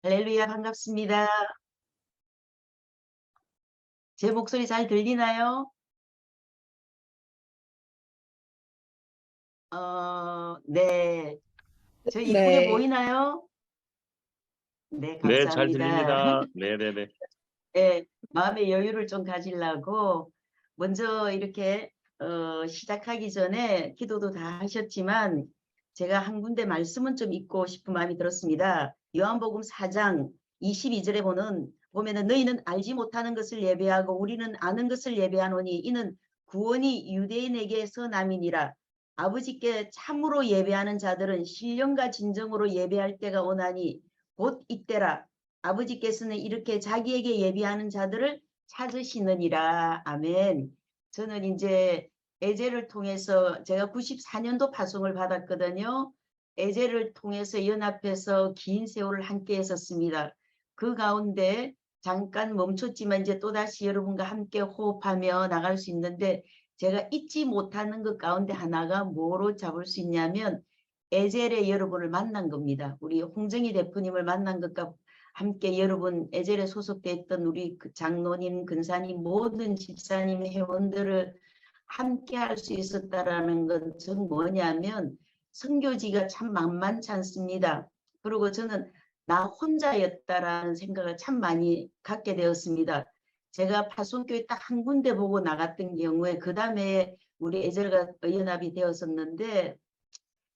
할렐루야, 반갑습니다. 제 목소리 잘 들리나요? 네. 저 이쁘게 네. 보이나요? 네, 네, 잘 감사합니다. 들립니다. 네네네. 네, 마음의 여유를 좀 가지려고 먼저 이렇게 시작하기 전에 기도도 다 하셨지만 제가 한 군데 말씀은 좀 읽고 싶은 마음이 들었습니다. 요한복음 4장 22절에 보면은 너희는 알지 못하는 것을 예배하고 우리는 아는 것을 예배하노니 이는 구원이 유대인에게서 남이니라. 아버지께 참으로 예배하는 자들은 신령과 진정으로 예배할 때가 오나니 곧 이때라. 아버지께서는 이렇게 자기에게 예비하는 자들을 찾으시느니라. 아멘. 저는 이제 에제를 통해서 제가 94년도 파송을 받았거든요. 에제를 통해서 연합해서 긴 세월을 함께 했었습니다. 그 가운데 잠깐 멈췄지만 이제 또다시 여러분과 함께 호흡하며 나갈 수 있는데 제가 잊지 못하는 것 가운데 하나가 뭐로 잡을 수 있냐면 에젤의 여러분을 만난 겁니다. 우리 홍정희 대표님을 만난 것과 함께 여러분 에젤에 소속돼 있던 우리 장로님, 근사님, 모든 집사님, 회원들을 함께 할 수 있었다라는 것은 뭐냐면 선교지가 참 만만치 않습니다. 그리고 저는 나 혼자였다라는 생각을 참 많이 갖게 되었습니다. 제가 파송교회 딱 한 군데 보고 나갔던 경우에 그 다음에 우리 에젤과 연합이 되었었는데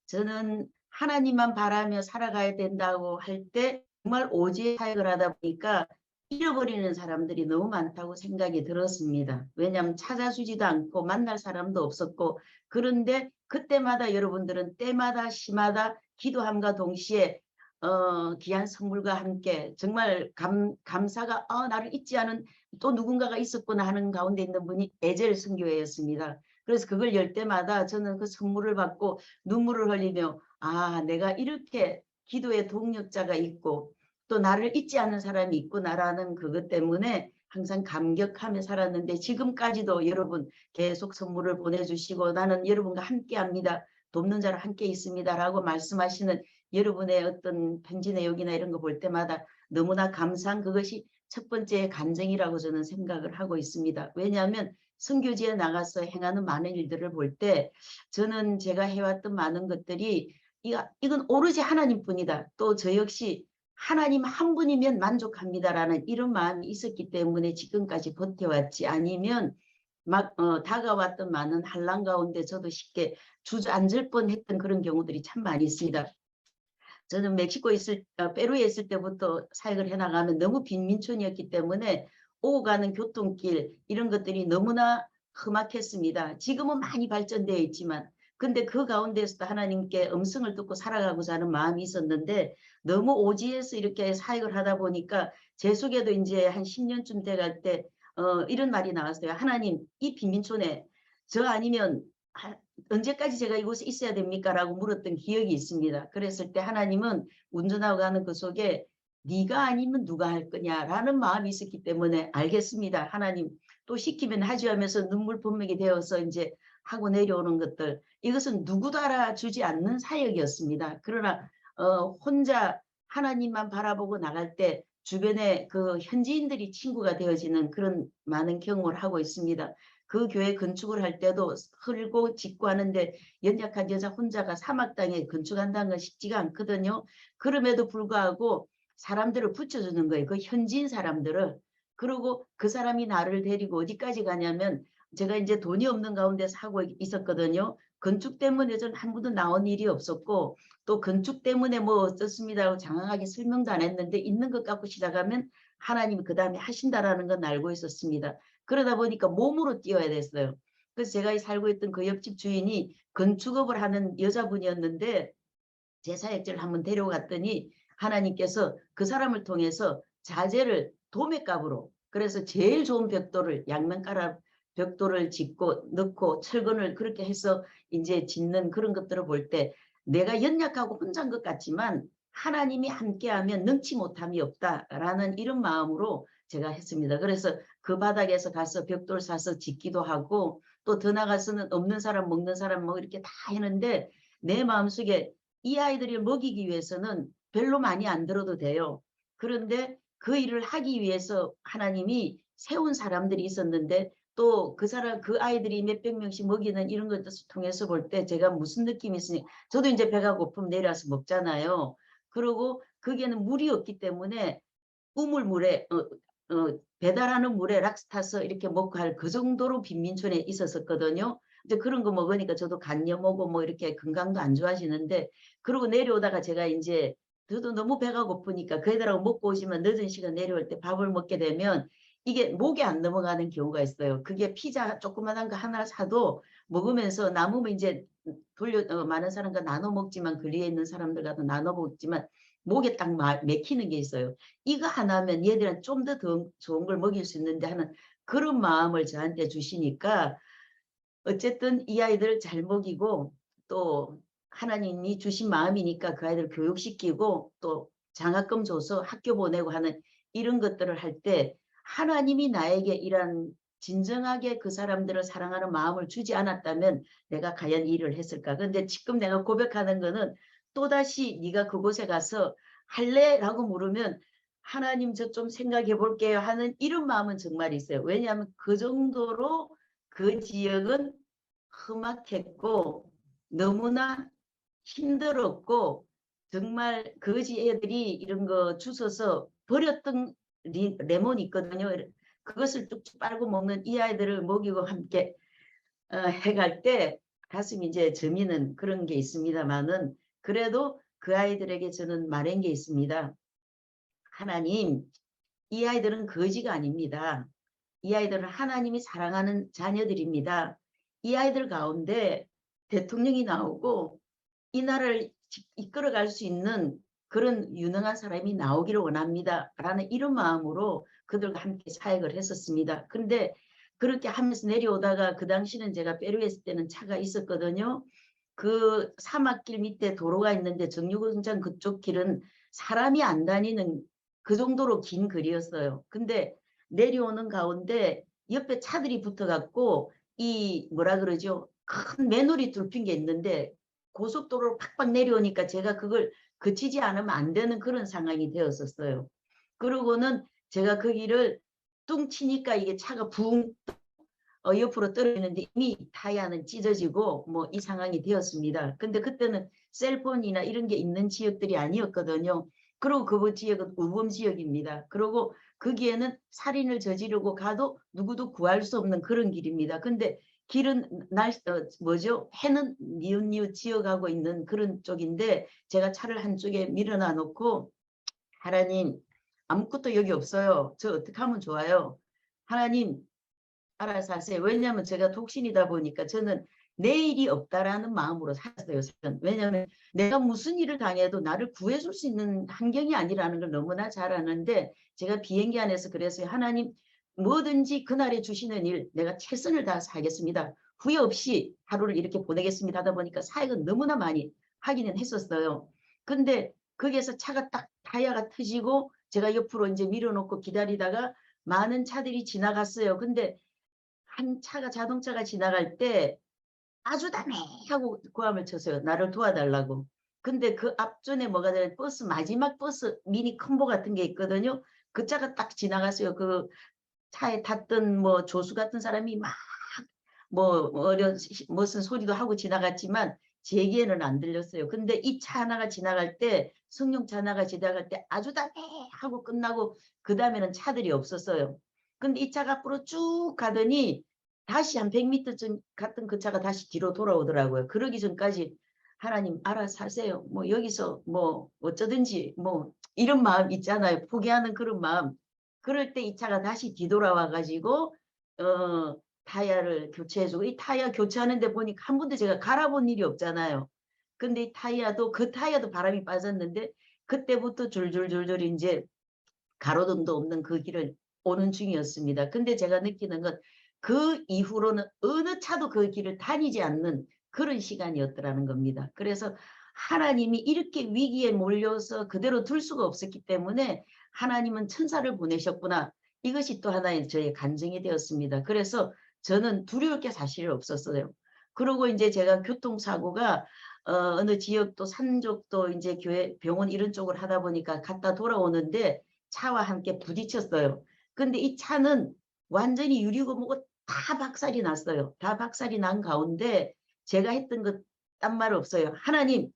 저는 하나님만 바라며 살아가야 된다고 할 때 정말 오지의 사역을 하다 보니까 잃어버리는 사람들이 너무 많다고 생각이 들었습니다. 왜냐하면 찾아주지도 않고 만날 사람도 없었고 그런데 그때마다 여러분들은 때마다 시마다 기도함과 동시에 귀한 선물과 함께 정말 감사가 나를 잊지 않은 또 누군가가 있었구나 하는 가운데 있는 분이 에젤 선교회였습니다. 그래서 그걸 열 때마다 저는 그 선물을 받고 눈물을 흘리며 내가 이렇게 기도의 동력자가 있고 또 나를 잊지 않는 사람이 있구나라는 그것 때문에 항상 감격하며 살았는데 지금까지도 여러분 계속 선물을 보내주시고 나는 여러분과 함께합니다. 돕는 자로 함께 있습니다라고 말씀하시는 여러분의 어떤 편지 내용이나 이런 거 볼 때마다 너무나 감사한 그것이 첫 번째 감정이라고 저는 생각을 하고 있습니다. 왜냐하면 선교지에 나가서 행하는 많은 일들을 볼 때 저는 제가 해왔던 많은 것들이 이건 오로지 하나님뿐이다. 또 저 역시 하나님 한 분이면 만족합니다라는 이런 마음이 있었기 때문에 지금까지 버텨왔지 아니면 막 다가왔던 많은 한란 가운데 저도 쉽게 주저앉을 뻔했던 그런 경우들이 참 많이 있습니다. 저는 페루에 있을 때부터 사역을 해나가면 너무 빈민촌이었기 때문에 오고 가는 교통길 이런 것들이 너무나 험악했습니다. 지금은 많이 발전되어 있지만 근데 그 가운데서도 하나님께 음성을 듣고 살아가고자 하는 마음이 있었는데 너무 오지에서 이렇게 사역을 하다 보니까 제 속에도 이제 한 10년쯤 돼갈 때 이런 말이 나왔어요. 하나님 이 빈민촌에 저 아니면 언제까지 제가 이곳에 있어야 됩니까? 라고 물었던 기억이 있습니다. 그랬을 때 하나님은 운전하고 가는 그 속에 네가 아니면 누가 할 거냐라는 마음이 있었기 때문에 알겠습니다. 하나님 또 시키면 하지 하면서 눈물 분명히 되어서 이제 하고 내려오는 것들 이것은 누구도 알아주지 않는 사역이었습니다. 그러나 혼자 하나님만 바라보고 나갈 때 주변에 그 현지인들이 친구가 되어지는 그런 많은 경험을 하고 있습니다. 그 교회 건축을 할 때도 헐고 짓고 하는데 연약한 여자 혼자가 사막 땅에 건축한다는 건 쉽지가 않거든요. 그럼에도 불구하고 사람들을 붙여주는 거예요. 그 현지인 사람들을. 그리고 그 사람이 나를 데리고 어디까지 가냐면 제가 이제 돈이 없는 가운데 사고 있었거든요. 건축 때문에 저는 한 번도 나온 일이 없었고 또 건축 때문에 뭐 어떻습니다. 장황하게 설명도 안 했는데 있는 것 갖고 시작하면 하나님이 그 다음에 하신다라는 건 알고 있었습니다. 그러다 보니까 몸으로 뛰어야 됐어요. 그래서 제가 살고 있던 그 옆집 주인이 건축업을 하는 여자분이었는데 제 사역지를 한번 데려갔더니 하나님께서 그 사람을 통해서 자재를 도매값으로 그래서 제일 좋은 벽돌을 양면가라 벽돌을 짓고 넣고 철근을 그렇게 해서 이제 짓는 그런 것들을 볼 때 내가 연약하고 혼자인 것 같지만 하나님이 함께하면 능치 못함이 없다라는 이런 마음으로 제가 했습니다. 그래서 그 바닥에서 가서 벽돌 사서 짓기도 하고 또 더 나가서는 없는 사람 먹는 사람 뭐 이렇게 다 했는데 내 마음속에 이 아이들을 먹이기 위해서는 별로 많이 안 들어도 돼요. 그런데 그 일을 하기 위해서 하나님이 세운 사람들이 있었는데 또 그 사람 그 아이들이 몇백 명씩 먹이는 이런 것을 통해서 볼 때 제가 무슨 느낌이 있으니 저도 이제 배가 고프면 내려와서 먹잖아요. 그리고 거기에는 물이 없기 때문에 우물물에 배달하는 물에 락스 타서 이렇게 먹고 할 그 정도로 빈민촌에 있었었거든요. 이제 그런 거 먹으니까 저도 간염 오고 뭐 이렇게 건강도 안 좋아지는데 그러고 내려오다가 제가 이제 저도 너무 배가 고프니까 그 애들하고 먹고 오시면 늦은 시간 내려올 때 밥을 먹게 되면 이게 목에 안 넘어가는 경우가 있어요. 그게 피자 조그만한 거 하나 사도 먹으면서 남으면 이제 많은 사람과 나눠 먹지만 거리에 있는 사람들과도 나눠 먹지만 목에 딱 맥히는 게 있어요. 이거 하나면 얘들은 좀 더 좋은 걸 먹일 수 있는데 하는 그런 마음을 저한테 주시니까 어쨌든 이 아이들을 잘 먹이고 또 하나님이 주신 마음이니까 그 아이들 교육시키고 또 장학금 줘서 학교 보내고 하는 이런 것들을 할 때 하나님이 나에게 이런 진정하게 그 사람들을 사랑하는 마음을 주지 않았다면 내가 과연 일을 했을까. 근데 지금 내가 고백하는 거는 또다시 네가 그곳에 가서 할래? 라고 물으면 하나님 저 좀 생각해 볼게요 하는 이런 마음은 정말 있어요. 왜냐하면 그 정도로 그 지역은 험악했고 너무나 힘들었고 정말 거지 애들이 이런 거 주워서 버렸던 레몬이 있거든요. 그것을 쭉쭉 빨고 먹는 이 아이들을 먹이고 함께 해갈 때 가슴이 이제 저미는 그런 게 있습니다만은 그래도 그 아이들에게 저는 말한 게 있습니다. 하나님, 이 아이들은 거지가 아닙니다. 이 아이들은 하나님이 사랑하는 자녀들입니다. 이 아이들 가운데 대통령이 나오고 이 나라를 이끌어갈 수 있는 그런 유능한 사람이 나오기를 원합니다. 라는 이런 마음으로 그들과 함께 사역을 했었습니다. 그런데 그렇게 하면서 내려오다가 그 당시는 제가 페루에 있을 때는 차가 있었거든요. 그 사막길 밑에 도로가 있는데 정류공장 그쪽 길은 사람이 안 다니는 그 정도로 긴 거리였어요. 근데 내려오는 가운데 옆에 차들이 붙어갖고 이 뭐라 그러죠? 큰 매놀이 뚫힌 게 있는데 고속도로로 팍팍 내려오니까 제가 그걸 거치지 않으면 안 되는 그런 상황이 되었었어요. 그러고는 제가 그 길을 뚱 치니까 이게 차가 붕 옆으로 떨어지는데 이미 타이어는 찢어지고 뭐 이 상황이 되었습니다. 근데 그때는 셀폰이나 이런 게 있는 지역들이 아니었거든요. 그리고 그 지역은 우범 지역입니다. 그리고 거기에는 살인을 저지르고 가도 누구도 구할 수 없는 그런 길입니다. 근데 길은 뭐죠? 해는 니웃니웃 지어가고 있는 그런 쪽인데 제가 차를 한쪽에 밀어놔 놓고 하나님 아무것도 여기 없어요. 저 어떻게 하면 좋아요? 하나님 알아서 하세요. 왜냐하면 제가 독신이다 보니까 저는 내일이 없다라는 마음으로 살았어요. 왜냐하면 내가 무슨 일을 당해도 나를 구해줄 수 있는 환경이 아니라는 걸 너무나 잘 아는데 제가 비행기 안에서 그래서 하나님 뭐든지 그날에 주시는 일 내가 최선을 다해서 하겠습니다. 후회 없이 하루를 이렇게 보내겠습니다 하다 보니까 사역은 너무나 많이 하기는 했었어요. 근데 거기에서 차가 딱 타이어가 터지고 제가 옆으로 이제 밀어놓고 기다리다가 많은 차들이 지나갔어요. 근데 한 차가 자동차가 지나갈 때 아주 다매하고 고함을 쳤어요. 나를 도와달라고. 근데 그 앞전에 뭐가 되는 버스 마지막 버스 미니 컴보 같은 게 있거든요. 그 차가 딱 지나갔어요. 그 차에 탔던 뭐 조수 같은 사람이 막 뭐 무슨 소리도 하고 지나갔지만 제게는 안 들렸어요. 근데 이 차 하나가 지나갈 때 승용차 하나가 지나갈 때 아주 다매하고 끝나고 그 다음에는 차들이 없었어요. 근데 이 차가 앞으로 쭉 가더니 다시 한 100m쯤 갔던 그 차가 다시 뒤로 돌아오더라고요. 그러기 전까지 하나님 알아서 하세요. 뭐 여기서 뭐 어쩌든지 뭐 이런 마음 있잖아요. 포기하는 그런 마음. 그럴 때 이 차가 다시 뒤돌아와 가지고 타이어를 교체해주고 이 타이어 교체하는데 보니까 한 번도 제가 갈아본 일이 없잖아요. 근데 이 타이어도 그 타이어도 바람이 빠졌는데 그때부터 줄줄줄줄 이제 가로등도 없는 그 길을 오는 중이었습니다. 근데 제가 느끼는 건 그 이후로는 어느 차도 그 길을 다니지 않는 그런 시간이었더라는 겁니다. 그래서 하나님이 이렇게 위기에 몰려서 그대로 둘 수가 없었기 때문에 하나님은 천사를 보내셨구나. 이것이 또 하나의 저의 간증이 되었습니다. 그래서 저는 두려울 게 사실 없었어요. 그리고 이제 제가 교통사고가 어느 지역도 산쪽도 이제 교회 병원 이런 쪽을 하다 보니까 갔다 돌아오는데 차와 함께 부딪혔어요. 근데 이 차는 완전히 유리고 뭐고 다 박살이 났어요. 다 박살이 난 가운데 제가 했던 것 딴 말 없어요. 하나님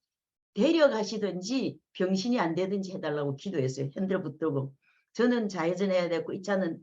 데려가시든지 병신이 안 되든지 해달라고 기도했어요. 핸들 붙들고. 저는 좌회전해야 되고 이 차는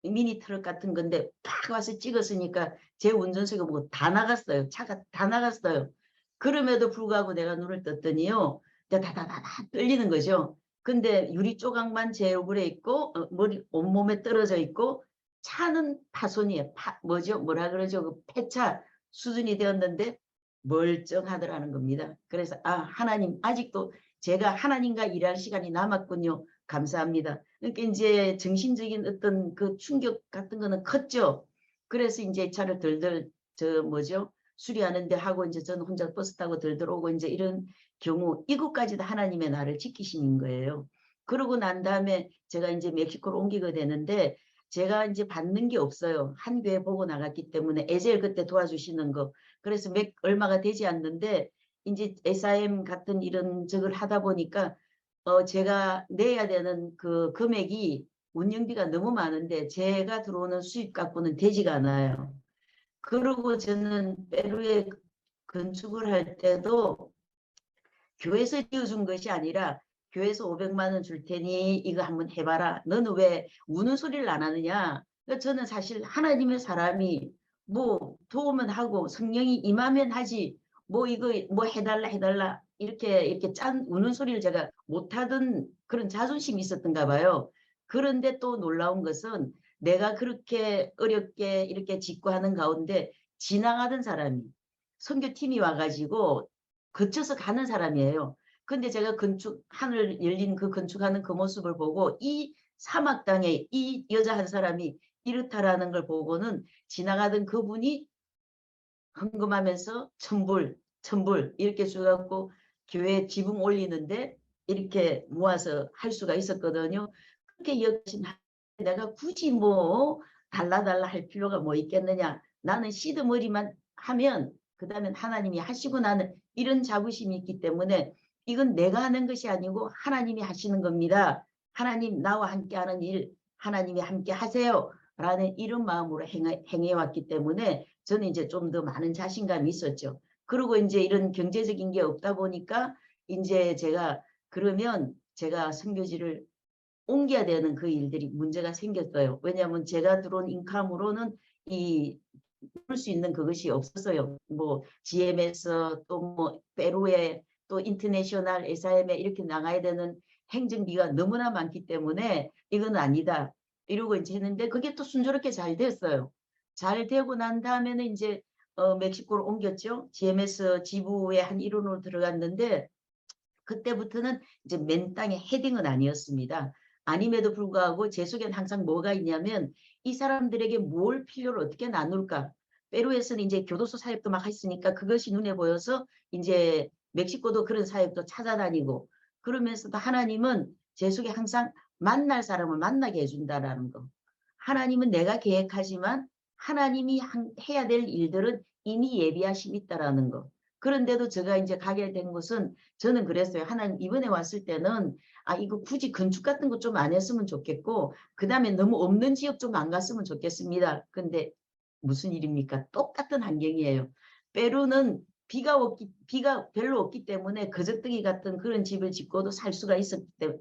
미니 트럭 같은 건데 팍 와서 찍었으니까 제 운전석에 뭐 다 나갔어요. 차가 다 나갔어요. 그럼에도 불구하고 내가 눈을 떴더니요. 다다다다 떨리는 거죠. 근데 유리 조각만 제 얼굴에 있고 머리 온몸에 떨어져 있고 차는 파손이에요. 뭐죠? 뭐라 그러죠? 그 폐차 수준이 되었는데 멀쩡하더라는 겁니다. 그래서 하나님 아직도 제가 하나님과 일할 시간이 남았군요. 감사합니다. 그러니까 이제 정신적인 어떤 그 충격 같은 거는 컸죠. 그래서 이제 차를 들들 뭐죠? 수리하는데 하고 이제 저는 혼자 버스 타고 들들 오고 이제 이런 경우 이것까지도 하나님의 나를 지키시는 거예요. 그러고 난 다음에 제가 이제 멕시코로 옮기게 되는데 제가 이제 받는 게 없어요. 한 교회 보고 나갔기 때문에 에젤 그때 도와주시는 거. 그래서 얼마가 되지 않는데 이제 SIM 같은 이런 적을 하다 보니까 제가 내야 되는 그 금액이 운영비가 너무 많은데 제가 들어오는 수입 갖고는 되지가 않아요. 그리고 저는 페루에 건축을 할 때도 교회에서 지어준 것이 아니라 교회에서 500만 원 줄 테니 이거 한번 해봐라. 너는 왜 우는 소리를 안 하느냐. 그러니까 저는 사실 하나님의 사람이 뭐 도우면 하고 성령이 임하면 하지 뭐 이거 뭐 해달라 이렇게 짠 우는 소리를 제가 못하던 그런 자존심이 있었던가 봐요. 그런데 또 놀라운 것은 내가 그렇게 어렵게 이렇게 짓고 하는 가운데 지나가던 사람이 선교팀이 와가지고 거쳐서 가는 사람이에요. 근데 제가 하늘 열린 그 건축하는 그 모습을 보고 이 사막 땅에 이 여자 한 사람이 이렇다라는 걸 보고는 지나가던 그분이 헌금하면서 천불 이렇게 줘갖고 교회 지붕 올리는데 이렇게 모아서 할 수가 있었거든요. 그렇게 여기신 내가 굳이 뭐 달라달라 할 필요가 뭐 있겠느냐. 나는 시드머리만 하면 그 다음에 하나님이 하시고 나는 이런 자부심이 있기 때문에 이건 내가 하는 것이 아니고 하나님이 하시는 겁니다. 하나님 나와 함께하는 일 하나님이 함께 하세요. 라는 이런 마음으로 행해왔기 때문에 저는 이제 좀 더 많은 자신감이 있었죠. 그리고 이제 이런 경제적인 게 없다 보니까 이제 제가 그러면 제가 선교지를 옮겨야 되는 그 일들이 문제가 생겼어요. 왜냐하면 제가 들어온 인컴으로는 볼 수 있는 그것이 없었어요. 뭐 GMS 또 뭐 페루에 또 인터내셔널 SIM에 이렇게 나가야 되는 행정비가 너무나 많기 때문에 이건 아니다. 이러고 이제 했는데 그게 또 순조롭게 잘 됐어요. 잘 되고 난 다음에는 이제 멕시코로 옮겼죠. GMS 지부의 한 일원으로 들어갔는데 그때부터는 이제 맨 땅에 헤딩은 아니었습니다. 아님에도 불구하고 제 속에는 항상 뭐가 있냐면 이 사람들에게 뭘 필요를 어떻게 나눌까. 페루에서는 이제 교도소 사역도 막 했으니까 그것이 눈에 보여서 이제 멕시코도 그런 사역도 찾아다니고 그러면서도 하나님은 제 속에 항상 만날 사람을 만나게 해준다라는 거. 하나님은 내가 계획하지만 하나님이 해야 될 일들은 이미 예비하심이 있다라는 거. 그런데도 제가 이제 가게 된 곳은 저는 그랬어요. 하나님 이번에 왔을 때는 이거 굳이 건축 같은 거 좀 안 했으면 좋겠고 그 다음에 너무 없는 지역 좀 안 갔으면 좋겠습니다. 근데 무슨 일입니까? 똑같은 환경이에요. 페루는 비가 별로 없기 때문에 거적덩이 같은 그런 집을 짓고도 살 수가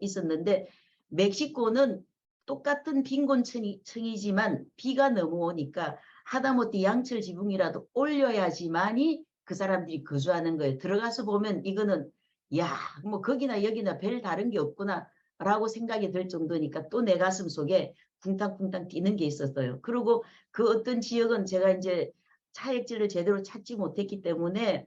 있었는데 멕시코는 똑같은 빈곤층이지만 비가 너무 오니까 하다못해 양철 지붕이라도 올려야지만이 그 사람들이 거주하는 거예요. 들어가서 보면 이거는 야, 뭐 거기나 여기나 별 다른 게 없구나 라고 생각이 들 정도니까 또 내 가슴 속에 쿵탕쿵탕 뛰는 게 있었어요. 그리고 그 어떤 지역은 제가 이제 차액지를 제대로 찾지 못했기 때문에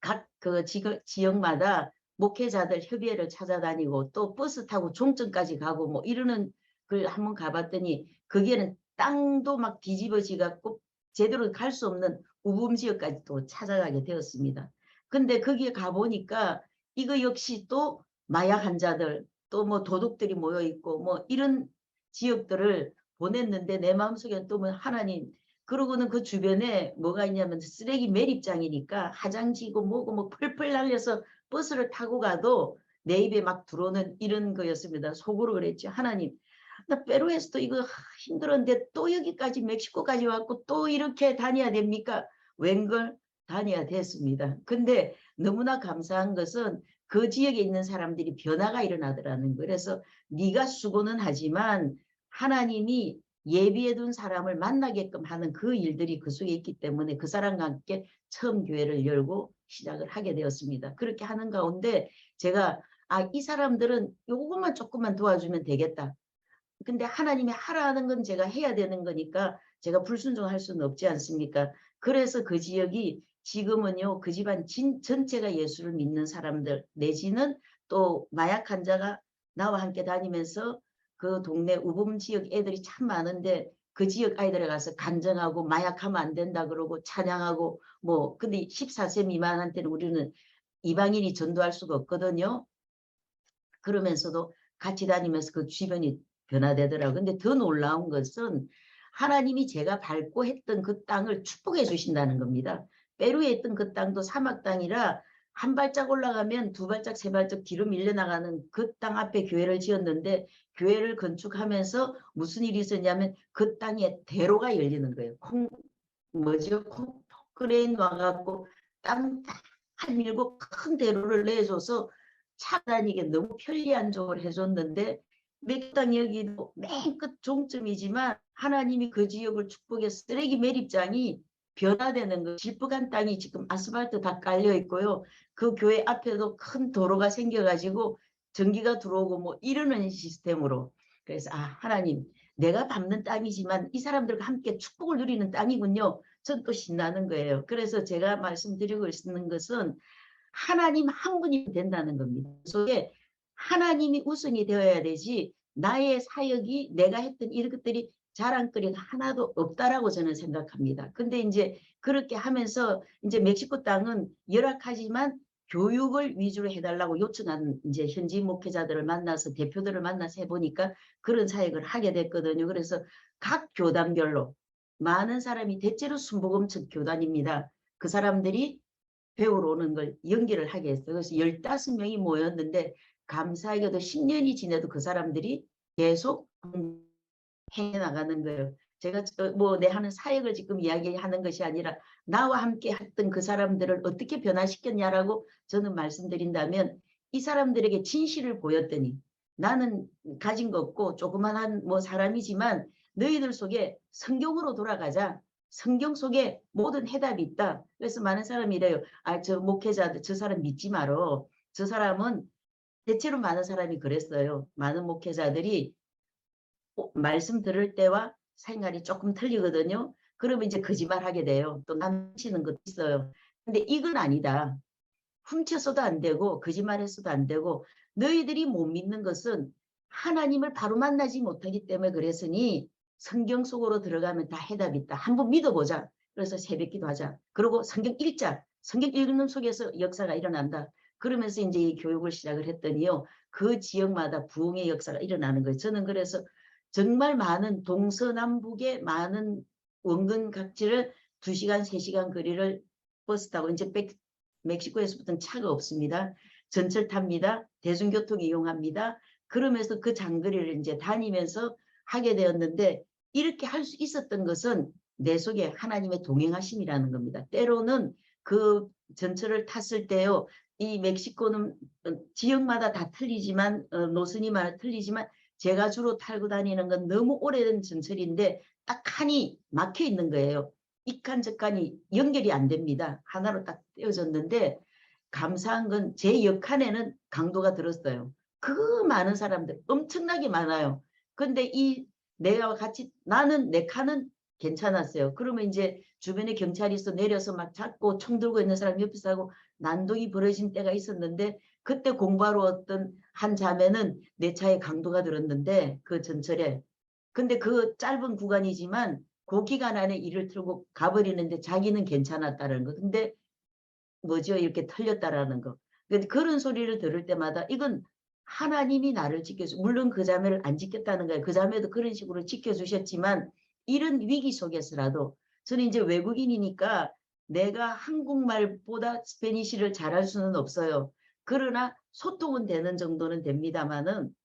각 그 지역마다 목회자들 협의회를 찾아다니고 또 버스 타고 종점까지 가고 뭐 이러는 걸 한번 가봤더니 거기에는 땅도 막 뒤집어지 갖고 제대로 갈 수 없는 우범 지역까지 또 찾아가게 되었습니다. 근데 거기에 가보니까 이거 역시 또 마약 환자들 또 뭐 도둑들이 모여 있고 뭐 이런 지역들을 보냈는데 내 마음속에 또 뭐 하나님 그러고는 그 주변에 뭐가 있냐면 쓰레기 매립장이니까 화장지고 뭐고 뭐 펄펄 날려서 버스를 타고 가도 내 입에 막 들어오는 이런 거였습니다. 속으로 그랬죠. 하나님, 나 페루에서도 이거 힘들었는데 또 여기까지 멕시코까지 왔고 또 이렇게 다녀야 됩니까? 웬걸 다녀야 됐습니다. 근데 너무나 감사한 것은 그 지역에 있는 사람들이 변화가 일어나더라는 거예요. 그래서 네가 수고는 하지만 하나님이 예비해둔 사람을 만나게끔 하는 그 일들이 그 속에 있기 때문에 그 사람과 함께 처음 교회를 열고 시작을 하게 되었습니다. 그렇게 하는 가운데 제가 이 사람들은 요것만 조금만 도와주면 되겠다. 근데 하나님이 하라는 건 제가 해야 되는 거니까 제가 불순종할 수는 없지 않습니까? 그래서 그 지역이 지금은요, 그 집안 전체가 예수를 믿는 사람들 내지는 또 마약 환자가 나와 함께 다니면서 그 동네 우범 지역 애들이 참 많은데 그 지역 아이들에 가서 간증하고 마약하면 안 된다 그러고 찬양하고 뭐 근데 14세 미만한테는 우리는 이방인이 전도할 수가 없거든요. 그러면서도 같이 다니면서 그 주변이 변화되더라고요. 근데 더 놀라운 것은 하나님이 제가 밟고 했던 그 땅을 축복해 주신다는 겁니다. 페루에 있던 그 땅도 사막 땅이라 한 발짝 올라가면 두 발짝 세 발짝 뒤로 밀려나가는 그 땅 앞에 교회를 지었는데 교회를 건축하면서 무슨 일이 있었냐면 그 땅에 대로가 열리는 거예요. 뭐죠? 콘크레인 와갖고 땅 다 밀고 큰 대로를 내줘서 차 다니게 너무 편리한 쪽을 해줬는데 맥당 여기도 맨 끝 종점이지만 하나님이 그 지역을 축복해 쓰레기 매립장이 변화되는 거 질퍽한 땅이 지금 아스팔트 다 깔려 있고요. 그 교회 앞에도 큰 도로가 생겨가지고 전기가 들어오고 뭐 이러는 시스템으로 그래서 하나님 내가 밟는 땅이지만 이 사람들과 함께 축복을 누리는 땅이군요. 전 또 신나는 거예요. 그래서 제가 말씀드리고 있는 것은 하나님 한 분이 된다는 겁니다. 속에 하나님이 우선이 되어야 되지 나의 사역이 내가 했던 이런 것들이 자랑거리가 하나도 없다라고 저는 생각합니다. 근데 이제 그렇게 하면서 이제 멕시코 땅은 열악하지만 교육을 위주로 해달라고 요청한 이제 현지 목회자들을 만나서 대표들을 만나서 해보니까 그런 사역을 하게 됐거든요. 그래서 각 교단별로 많은 사람이 대체로 순복음측 교단입니다. 그 사람들이 배우러 오는 걸 연기를 하게 했어요. 그래서 15명이 모였는데 감사하게도 10년이 지나도 그 사람들이 계속 해나가는 거예요. 제가 뭐 내 하는 사역을 지금 이야기하는 것이 아니라 나와 함께 했던 그 사람들을 어떻게 변화시켰냐라고 저는 말씀드린다면 이 사람들에게 진실을 보였더니 나는 가진 거 없고 조그만한 뭐 사람이지만 너희들 속에 성경으로 돌아가자. 성경 속에 모든 해답이 있다. 그래서 많은 사람이 이래요. 저 목회자들 저 사람 믿지 말어. 저 사람은 대체로 많은 사람이 그랬어요. 많은 목회자들이 말씀 들을 때와 생각이 조금 틀리거든요. 그러면 이제 거짓말하게 돼요. 또 남치는 것도 있어요. 근데 이건 아니다. 훔쳐서도 안 되고 거짓말해서도 안 되고 너희들이 못 믿는 것은 하나님을 바로 만나지 못하기 때문에 그랬으니 성경 속으로 들어가면 다 해답이 있다. 한번 믿어보자. 그래서 새벽기도 하자. 그리고 성경 읽자. 성경 읽는 속에서 역사가 일어난다. 그러면서 이제 이 교육을 시작을 했더니요. 그 지역마다 부흥의 역사가 일어나는 거예요. 저는 그래서 정말 많은 동서남북의 많은 원근 각지를 2시간, 3시간 거리를 버스 타고 이제 멕시코에서부터는 차가 없습니다. 전철 탑니다. 대중교통 이용합니다. 그러면서 그 장거리를 이제 다니면서 하게 되었는데 이렇게 할 수 있었던 것은 내 속에 하나님의 동행하심이라는 겁니다. 때로는 그 전철을 탔을 때요. 이 멕시코는 지역마다 다 틀리지만 노선이마다 틀리지만 제가 주로 타고 다니는 건 너무 오래된 전철인데 딱 칸이 막혀 있는 거예요. 이 칸 저 칸이 연결이 안 됩니다. 하나로 딱 떼어졌는데 감사한 건 제 옆칸에는 강도가 들었어요. 그 많은 사람들 엄청나게 많아요. 근데 내가 같이 나는 내 칸은 괜찮았어요. 그러면 이제 주변에 경찰이 있어 내려서 막 잡고 총 들고 있는 사람 옆에서 하고 난동이 벌어진 때가 있었는데 그때 공부하러 왔던 한 자매는 내 차에 강도가 들었는데 그 전철에 근데 그 짧은 구간이지만 그 기간 안에 일을 틀고 가버리는데 자기는 괜찮았다는 거. 근데 뭐죠? 이렇게 틀렸다라는 거. 근데 그런 소리를 들을 때마다 이건 하나님이 나를 지켜주 물론 그 자매를 안 지켰다는 거예요. 그 자매도 그런 식으로 지켜주셨지만 이런 위기 속에서라도 저는 이제 외국인이니까 내가 한국말보다 스페니쉬를 잘할 수는 없어요. 그러나 소통은 되는 정도는 됩니다만은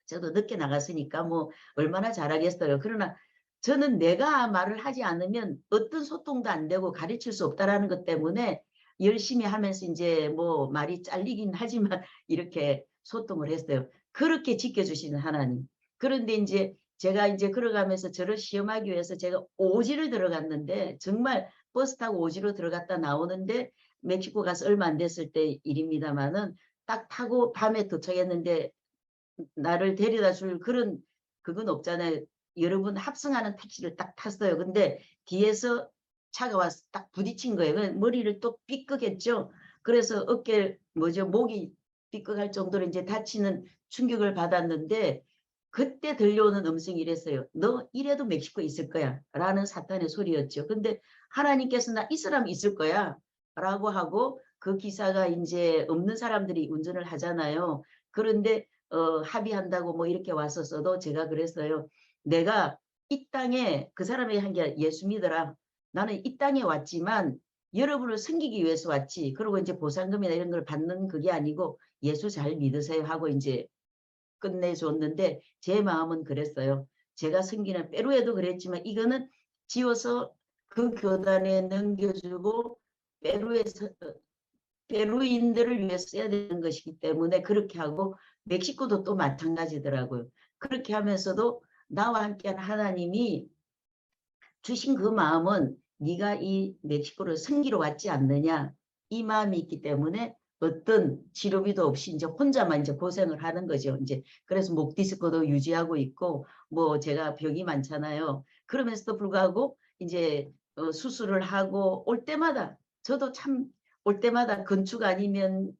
저도 늦게 나갔으니까 뭐 얼마나 잘하겠어요. 그러나 저는 내가 말을 하지 않으면 어떤 소통도 안 되고 가르칠 수 없다라는 것 때문에 열심히 하면서 이제 뭐 말이 잘리긴 하지만 이렇게 소통을 했어요. 그렇게 지켜주시는 하나님. 그런데 이제 제가 이제 걸어가면서 저를 시험하기 위해서 제가 오지를 들어갔는데 정말 버스 타고 오지로 들어갔다 나오는데 멕시코 가서 얼마 안 됐을 때 일입니다만은 딱 타고 밤에 도착했는데 나를 데려다 줄 그런 그건 없잖아요. 여러분 합성하는 택시를 딱 탔어요. 근데 뒤에서 차가 와서 딱 부딪힌 거예요. 머리를 또 삐끗했죠. 그래서 어깨 뭐죠 목이 삐끗할 정도로 이제 다치는 충격을 받았는데 그때 들려오는 음성이 이랬어요. 너 이래도 멕시코에 있을 거야 라는 사탄의 소리였죠. 근데 하나님께서 나 이 사람 있을 거야 라고 하고 그 기사가 이제 없는 사람들이 운전을 하잖아요. 그런데 합의한다고 뭐 이렇게 왔었어도 제가 그랬어요. 내가 이 땅에 그 사람이 한 게 예수 믿어라. 나는 이 땅에 왔지만 여러분을 섬기기 위해서 왔지. 그리고 이제 보상금이나 이런 걸 받는 그게 아니고 예수 잘 믿으세요 하고 이제 끝내줬는데 제 마음은 그랬어요. 제가 섬기는 페루에도 그랬지만 이거는 지어서 그 교단에 넘겨주고 페루에서 페루인들을 위해 써야 되는 것이기 때문에 그렇게 하고 멕시코도 또 마찬가지더라고요. 그렇게 하면서도 나와 함께한 하나님이 주신 그 마음은 네가 이 멕시코를 섬기러 왔지 않느냐 이 마음이 있기 때문에 어떤 치료비도 없이 이제 혼자만 이제 고생을 하는 거죠. 이제 그래서 목 디스크도 유지하고 있고 뭐 제가 병이 많잖아요. 그러면서도 불구하고 이제 수술을 하고 올 때마다 저도 참 올 때마다 건축 아니면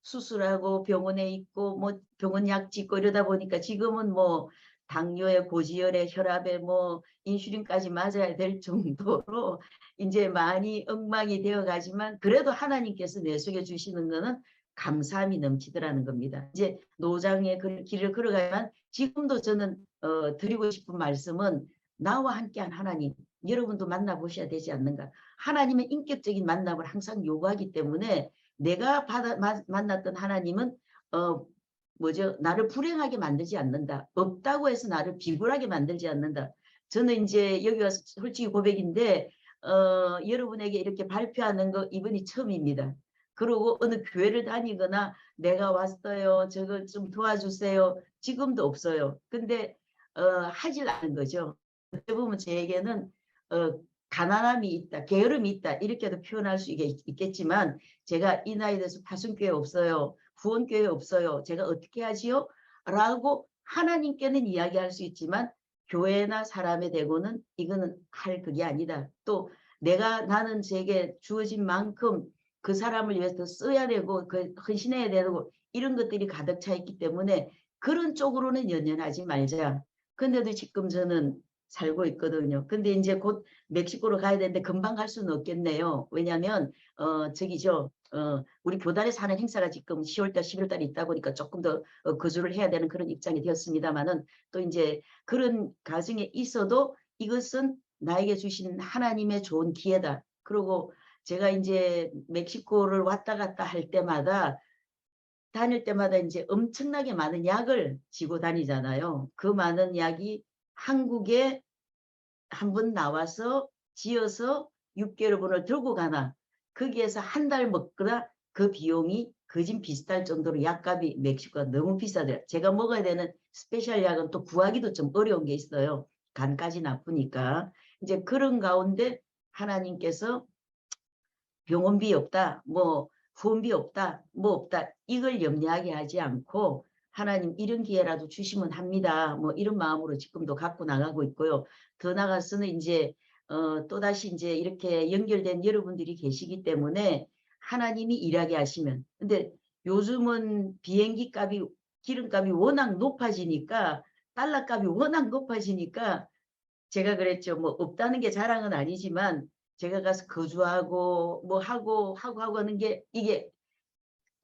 수술하고 병원에 있고 뭐 병원 약 짓고 이러다 보니까 지금은 뭐 당뇨에 고지혈에 혈압에 뭐 인슐린까지 맞아야 될 정도로 이제 많이 엉망이 되어 가지만 그래도 하나님께서 내속해 주시는 거는 감사함이 넘치더라는 겁니다. 이제 노장의 길을 걸어가면 지금도 저는 드리고 싶은 말씀은 나와 함께한 하나님 여러분도 만나보셔야 되지 않는가. 하나님의 인격적인 만남을 항상 요구하기 때문에 내가 만났던 하나님은 뭐죠? 나를 불행하게 만들지 않는다. 없다고 해서 나를 비굴하게 만들지 않는다. 저는 이제 여기 와서 솔직히 고백인데 여러분에게 이렇게 발표하는 거 이번이 처음입니다. 그리고 어느 교회를 다니거나 내가 왔어요. 저걸 좀 도와주세요. 지금도 없어요. 근데 하질 않은 거죠. 어떻게 보면 제에게는 가난함이 있다, 게으름이 있다 이렇게도 표현할 수 있겠지만 제가 이 나이 돼서 파송교회 없어요. 구원교회 없어요. 제가 어떻게 하지요? 라고 하나님께는 이야기할 수 있지만 교회나 사람에 대고는 이거는 할 그게 아니다. 또 나는 제게 주어진 만큼 그 사람을 위해서 써야 되고 그 헌신해야 되고 이런 것들이 가득 차 있기 때문에 그런 쪽으로는 연연하지 말자. 근데도 지금 저는 살고 있거든요. 근데 이제 곧 멕시코로 가야 되는데 금방 갈 수는 없겠네요. 왜냐하면 저기죠. 우리 교단에서 하는 행사가 지금 10월달, 11월달에 있다 보니까 조금 더 거주를 해야 되는 그런 입장이 되었습니다만은 또 이제 그런 가정에 있어도 이것은 나에게 주신 하나님의 좋은 기회다. 그리고 제가 이제 멕시코를 왔다 갔다 할 때마다 다닐 때마다 이제 엄청나게 많은 약을 지고 다니잖아요. 그 많은 약이 한국에 한 번 나와서 지어서 6개월분을 들고 가나 거기에서 한 달 먹거나 그 비용이 거진 비슷할 정도로 약값이 멕시코가 너무 비싸더라고요. 제가 먹어야 되는 스페셜 약은 또 구하기도 좀 어려운 게 있어요. 간까지 나쁘니까. 이제 그런 가운데 하나님께서 병원비 없다, 뭐 후원비 없다, 뭐 없다 이걸 염려하게 하지 않고 하나님 이런 기회라도 주시면 합니다. 뭐 이런 마음으로 지금도 갖고 나가고 있고요. 더 나가서는 이제 또다시 이제 이렇게 연결된 여러분들이 계시기 때문에 하나님이 일하게 하시면 근데 요즘은 비행기 값이 기름값이 워낙 높아지니까 달러 값이 워낙 높아지니까 제가 그랬죠. 뭐 없다는 게 자랑은 아니지만 제가 가서 거주하고 뭐 하고 하는 게 이게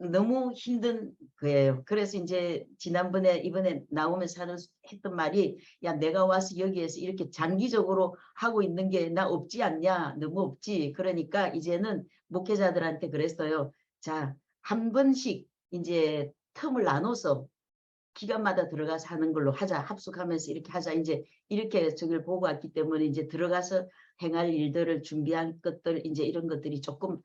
너무 힘든 거예요. 그래서 이제 지난번에 이번에 나오면서 했던 말이 야 내가 와서 여기에서 이렇게 장기적으로 하고 있는 게 나 없지 않냐. 너무 없지. 그러니까 이제는 목회자들한테 그랬어요. 자 한 번씩 이제 틈을 나눠서 기간마다 들어가서 하는 걸로 하자. 합숙하면서 이렇게 하자. 이제 이렇게 저걸 보고 왔기 때문에 이제 들어가서 행할 일들을 준비한 것들 이제 이런 것들이 조금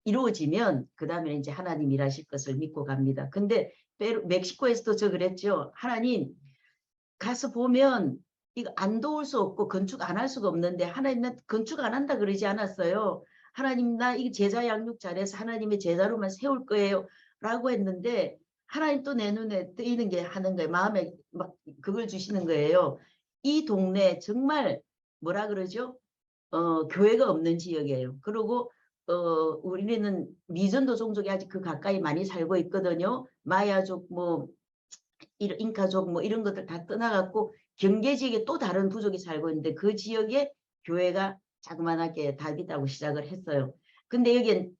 이루어지면 그 다음에 이제 하나님 일하실 것을 믿고 갑니다. 근데 멕시코에서도 저 그랬죠. 하나님 가서 보면 이거 안 도울 수 없고 건축 안 할 수가 없는데 하나님 나 건축 안 한다 그러지 않았어요. 하나님 나 이 제자 양육 잘해서 하나님의 제자로만 세울 거예요. 라고 했는데 하나님 또 내 눈에 뜨이는 게 하는 거예요. 마음에 막 그걸 주시는 거예요. 이 동네 정말 뭐라 그러죠? 교회가 없는 지역이에요. 그리고 우리는 미전도 종족이 아직 그 가까이 많이 살고 있거든요. 마야족 뭐 잉카족 뭐 이런 것들 다 떠나갖고 경계 지역에 또 다른 부족이 살고 있는데 그 지역에 교회가 자그만하게 다비다고 시작을 했어요. 근데 여기엔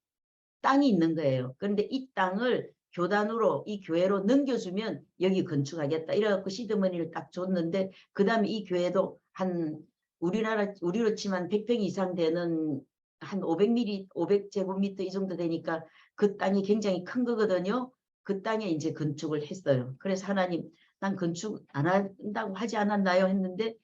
땅이 있는 거예요. 그런데 이 땅을 교단으로 이 교회로 넘겨주면 여기 건축하겠다. 이래갖고 시드머니를 딱 줬는데 그 다음에 이 교회도 한 우리로 치면 100평 이상 되는 한 500mm, 500제곱미터 이 정도 되니까 그 땅이 굉장히 큰 거거든요. 그 땅에 이제 건축을 했어요. 그래서 하나님 난 건축 안 한다고 하지 않았나요? 했는데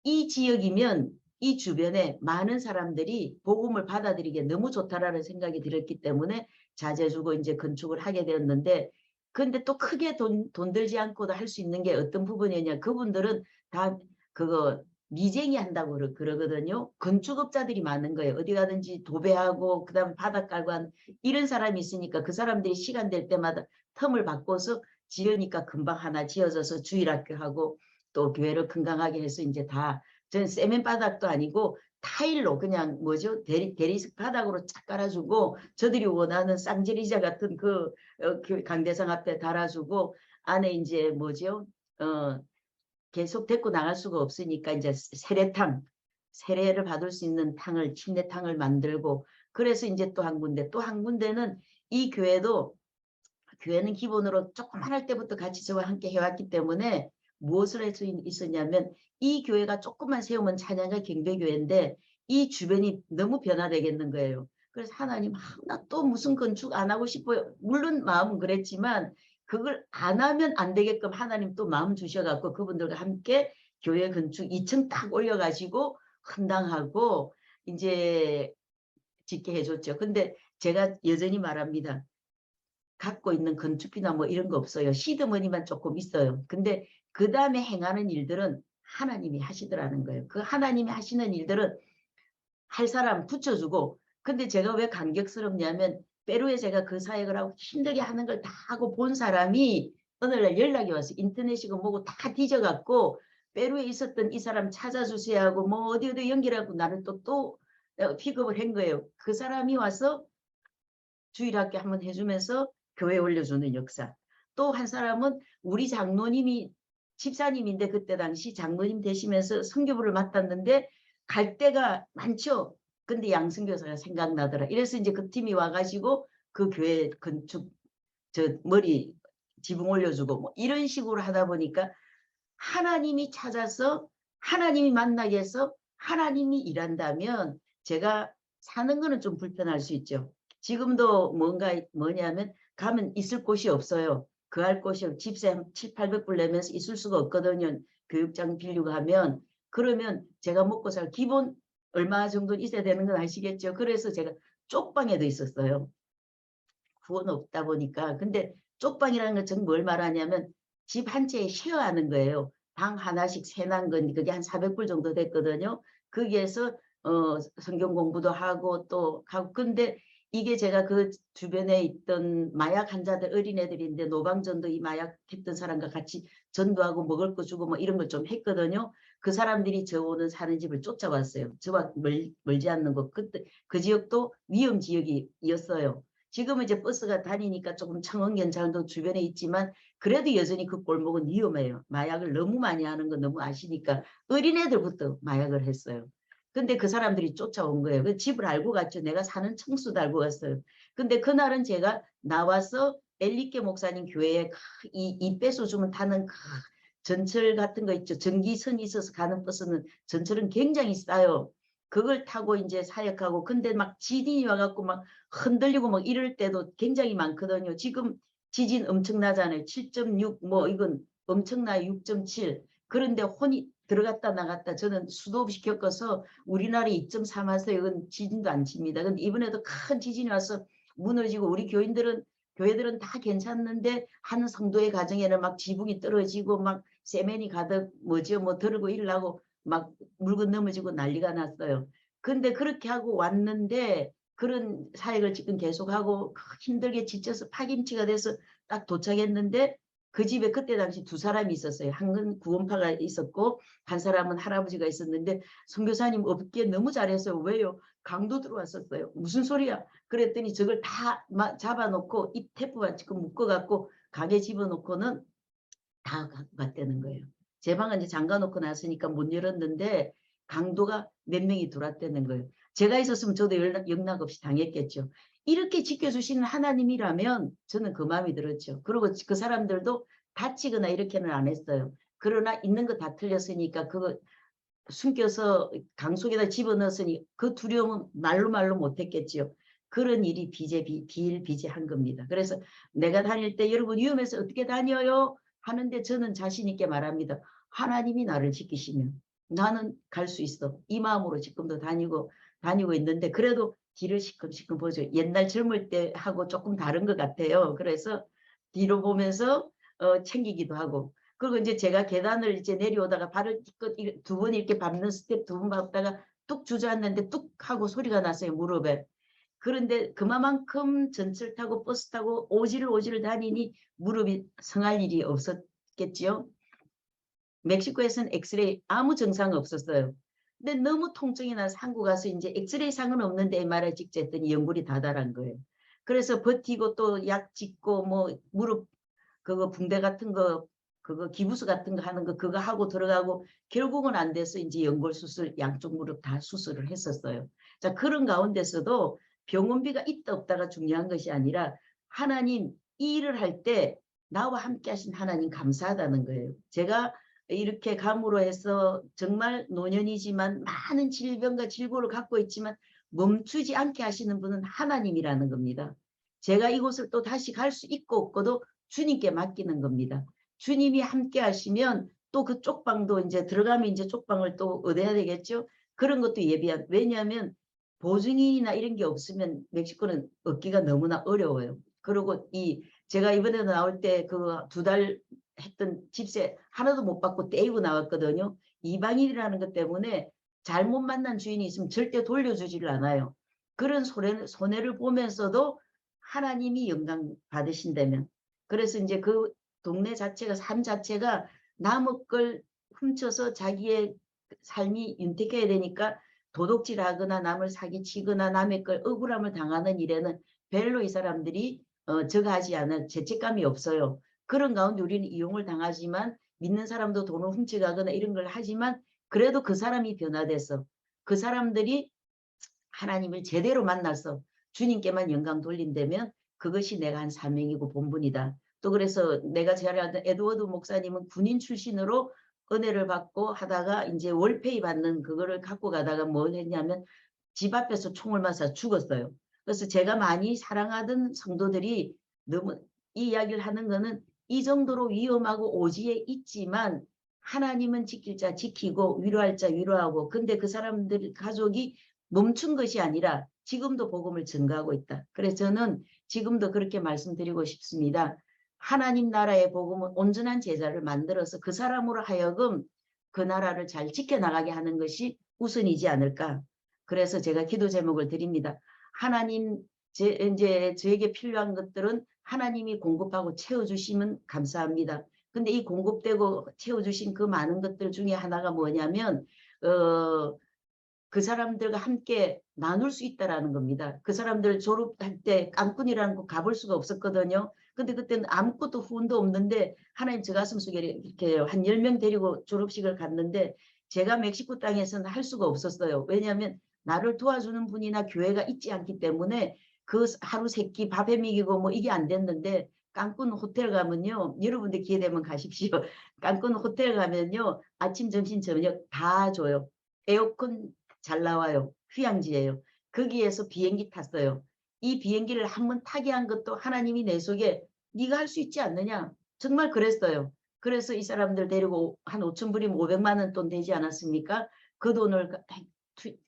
이 지역이면 이 주변에 많은 사람들이 복음을 받아들이기에 너무 좋다라는 생각이 들었기 때문에 자재 주고 이제 건축을 하게 되었는데 근데 또 크게 돈 들지 않고도 할 수 있는 게 어떤 부분이냐 그분들은 다 그거 미쟁이 한다고 그러거든요. 건축업자들이 많은 거예요. 어디 가든지 도배하고 그다음에 바닥 깔고 한 이런 사람이 있으니까 그 사람들이 시간 될 때마다 텀을 바꿔서 지으니까 금방 하나 지어져서 주일학교하고 또 교회를 건강하게 해서 이제 다 저는 세면 바닥도 아니고 타일로 그냥 뭐죠 대리석 바닥으로 쫙 깔아주고 저들이 원하는 쌍지리자 같은 그 강대상 앞에 달아주고 안에 이제 뭐죠 계속 데리고 나갈 수가 없으니까 이제 세례를 받을 수 있는 탕을 침례탕을 만들고 그래서 이제 또 한 군데 또 한 군데는 이 교회는 기본으로 조그만 할 때부터 같이 저와 함께 해왔기 때문에 무엇을 할 수 있었냐면 이 교회가 조금만 세우면 찬양과 경배교회인데 이 주변이 너무 변화되겠는 거예요. 그래서 하나님 나 또 무슨 건축 안 하고 싶어요. 물론 마음은 그랬지만 그걸 안 하면 안 되게끔 하나님 또 마음 주셔갖고 그분들과 함께 교회 건축 2층 딱 올려가지고 헌당하고 이제 짓게 해줬죠. 근데 제가 여전히 말합니다. 갖고 있는 건축비나 뭐 이런 거 없어요. 시드머니만 조금 있어요. 근데 그 다음에 행하는 일들은 하나님이 하시더라는 거예요. 그 하나님이 하시는 일들은 할 사람 붙여주고 근데 제가 왜 감격스럽냐면 페루에 제가 그 사역을 하고 힘들게 하는 걸 다 하고 본 사람이 어느 날 연락이 왔어요. 인터넷이고 뭐고 다 뒤져갖고 페루에 있었던 이 사람 찾아주세요 하고 뭐 어디 연결하고 나를 또 픽업을 한 거예요. 그 사람이 와서 주일학교 한번 해주면서 교회 올려주는 역사. 또 한 사람은 우리 장로님이 집사님인데 그때 당시 장로님 되시면서 선교부를 맡았는데 갈 데가 많죠. 근데 양승교사가 생각나더라. 이래서 이제 그 팀이 와가지고 그 교회 건축 머리 지붕 올려주고 뭐 이런 식으로 하다 보니까 하나님이 찾아서 하나님이 만나게 해서 하나님이 일한다면 제가 사는 거는 좀 불편할 수 있죠. 지금도 뭐냐면 가면 있을 곳이 없어요. 그 할 곳이 집세 한 700~800불 내면서 있을 수가 없거든요. 교육장 빌리고 하면 그러면 제가 먹고 살 기본 얼마 정도 있어야 되는 건 아시겠죠. 그래서 제가 쪽방에도 있었어요. 구원 없다 보니까. 근데 쪽방이라는 것은 뭘 말하냐면 집 한 채에 쉐어하는 거예요. 방 하나씩 세난 건 그게 한 400불 정도 됐거든요. 거기에서 성경 공부도 하고 또 하고 근데 이게 제가 그 주변에 있던 마약 환자들 어린애들인데 노방전도 이 마약 했던 사람과 같이 전도하고 먹을 거 주고 뭐 이런 걸 좀 했거든요. 그 사람들이 저 오는 사는 집을 쫓아왔어요. 저와 멀지 않는 곳 그때 그 지역도 위험 지역이었어요. 지금은 이제 버스가 다니니까 조금 청원경찰도 주변에 있지만 그래도 여전히 그 골목은 위험해요. 마약을 너무 많이 하는 거 너무 아시니까 어린애들부터 마약을 했어요. 근데 그 사람들이 쫓아온 거예요. 그 집을 알고 갔죠. 내가 사는 청수도 알고 갔어요. 근데 그날은 제가 나와서 엘리케 목사님 교회에 이 배수 주면 타는 전철 같은 거 있죠. 전기선이 있어서 가는 버스는 전철은 굉장히 싸요. 그걸 타고 이제 사역하고, 근데 막 지진이 와갖고 막 흔들리고 막 이럴 때도 굉장히 많거든요. 지금 지진 엄청나잖아요. 7.6 뭐 이건 엄청나요. 6.7. 그런데 혼이 들어갔다 나갔다 저는 수도 없이 겪어서 우리나라에 2.3 와서 이건 지진도 안 칩니다. 근데 이번에도 큰 지진이 와서 무너지고 우리 교회들은 다 괜찮는데 한 성도의 가정에는 막 지붕이 떨어지고 막 세면이 가득 뭐죠 뭐 들고 일라고 막 물건 넘어지고 난리가 났어요. 근데 그렇게 하고 왔는데 그런 사역을 지금 계속하고 힘들게 지쳐서 파김치가 돼서 딱 도착했는데 그 집에 그때 당시 두 사람이 있었어요. 한 구원파가 있었고 한 사람은 할아버지가 있었는데 선교사님 업계 너무 잘했어요. 왜요? 강도 들어왔었어요. 무슨 소리야? 그랬더니 저걸 다 잡아놓고 이 테프가 지금 묶어갖고 가게 집어넣고는 다 갖고 갔다는 거예요. 제 방은 이제 잠가놓고 났으니까 못 열었는데 강도가 몇 명이 들어왔다는 거예요. 제가 있었으면 저도 영락 없이 당했겠죠. 이렇게 지켜주시는 하나님이라면 저는 그 마음이 들었죠. 그리고 그 사람들도 다치거나 이렇게는 안 했어요. 그러나 있는 거 다 틀렸으니까 그거 숨겨서 강 속에다 집어넣었으니 그 두려움은 말로 못했겠지요. 그런 일이 비일비재한 겁니다. 그래서 내가 다닐 때 여러분 위험해서 어떻게 다녀요? 하는데 저는 자신 있게 말합니다. 하나님이 나를 지키시면 나는 갈 수 있어. 이 마음으로 지금도 다니고 있는데 그래도 뒤를 시큼시큼 보죠. 옛날 젊을 때 하고 조금 다른 것 같아요. 그래서 뒤로 보면서 챙기기도 하고 그리고 이제 제가 계단을 이제 내려오다가 발을 두 번 이렇게 밟는 스텝 두 번 밟다가 뚝 주저앉는데 뚝 하고 소리가 났어요. 무릎에. 그런데 그만큼 전철 타고 버스 타고 오지를 다니니 무릎이 성할 일이 없었겠지요. 멕시코에서는 엑스레이 아무 증상 없었어요. 근데 너무 통증이 나서 한국 가서 이제 엑스레이 상은 없는데 MRI 찍자 했더니 연골이 다달한 거예요. 그래서 버티고 또 약 짓고 뭐 무릎 그거 붕대 같은 거 그거 기부스 같은 거 하는 거 그거 하고 들어가고 결국은 안 돼서 이제 연골 수술 양쪽 무릎 다 수술을 했었어요. 자 그런 가운데서도 병원비가 있다 없다가 중요한 것이 아니라 하나님 이 일을 할 때 나와 함께 하신 하나님 감사하다는 거예요. 제가 이렇게 감으로 해서 정말 노년이지만 많은 질병과 질고를 갖고 있지만 멈추지 않게 하시는 분은 하나님이라는 겁니다. 제가 이곳을 또 다시 갈 수 있고 없고도 주님께 맡기는 겁니다. 주님이 함께 하시면 또 그 쪽방도 이제 들어가면 이제 쪽방을 또 얻어야 되겠죠. 그런 것도 예비한. 왜냐하면 보증인이나 이런 게 없으면 멕시코는 얻기가 너무나 어려워요. 그리고 제가 이번에 나올 때 그 2달 했던 집세 하나도 못 받고 떼이고 나왔거든요. 이방인이라는 것 때문에 잘못 만난 주인이 있으면 절대 돌려주지를 않아요. 그런 손해를 보면서도 하나님이 영광 받으신다면 그래서 이제 그 동네 자체가 삶 자체가 남의 걸 훔쳐서 자기의 삶이 윤택해야 되니까 도둑질하거나 남을 사기치거나 남의 걸 억울함을 당하는 일에는 별로 이 사람들이 저가하지 않은 죄책감이 없어요. 그런 가운데 우리는 이용을 당하지만 믿는 사람도 돈을 훔쳐가거나 이런 걸 하지만 그래도 그 사람이 변화돼서 그 사람들이 하나님을 제대로 만나서 주님께만 영광 돌린다면 그것이 내가 한 사명이고 본분이다. 또 그래서 내가 잘 알던 에드워드 목사님은 군인 출신으로 은혜를 받고 하다가 이제 월페이 받는 그거를 갖고 가다가 뭘 했냐면 집 앞에서 총을 맞아 죽었어요. 그래서 제가 많이 사랑하던 성도들이 너무 이 이야기를 하는 거는 이 정도로 위험하고 오지에 있지만 하나님은 지킬 자 지키고 위로할 자 위로하고 근데 그 사람들 가족이 멈춘 것이 아니라 지금도 복음을 증가하고 있다. 그래서 저는 지금도 그렇게 말씀드리고 싶습니다. 하나님 나라의 복음은 온전한 제자를 만들어서 그 사람으로 하여금 그 나라를 잘 지켜나가게 하는 것이 우선이지 않을까. 그래서 제가 기도 제목을 드립니다. 하나님 이제 저에게 필요한 것들은 하나님이 공급하고 채워주시면 감사합니다. 근데 이 공급되고 채워주신 그 많은 것들 중에 하나가 뭐냐면 그 사람들과 함께 나눌 수 있다라는 겁니다. 그 사람들 졸업할 때 깜꾼이라는 거 가볼 수가 없었거든요. 근데 그때는 아무것도 후원도 없는데 하나님 저 가슴 속에 이렇게 한 10명 데리고 졸업식을 갔는데 제가 멕시코 땅에서는 할 수가 없었어요. 왜냐하면 나를 도와주는 분이나 교회가 있지 않기 때문에 그 하루 세끼 밥해 먹이고 뭐 이게 안 됐는데 깐꾼 호텔 가면요. 여러분들 기회 되면 가십시오. 깐꾼 호텔 가면요. 아침, 점심, 저녁 다 줘요. 에어컨 잘 나와요. 휴양지예요. 거기에서 비행기 탔어요. 이 비행기를 한번 타게 한 것도 하나님이 내 속에 네가 할 수 있지 않느냐. 정말 그랬어요. 그래서 이 사람들 데리고 한 5천 불이면 500만 원 돈 되지 않았습니까? 그 돈을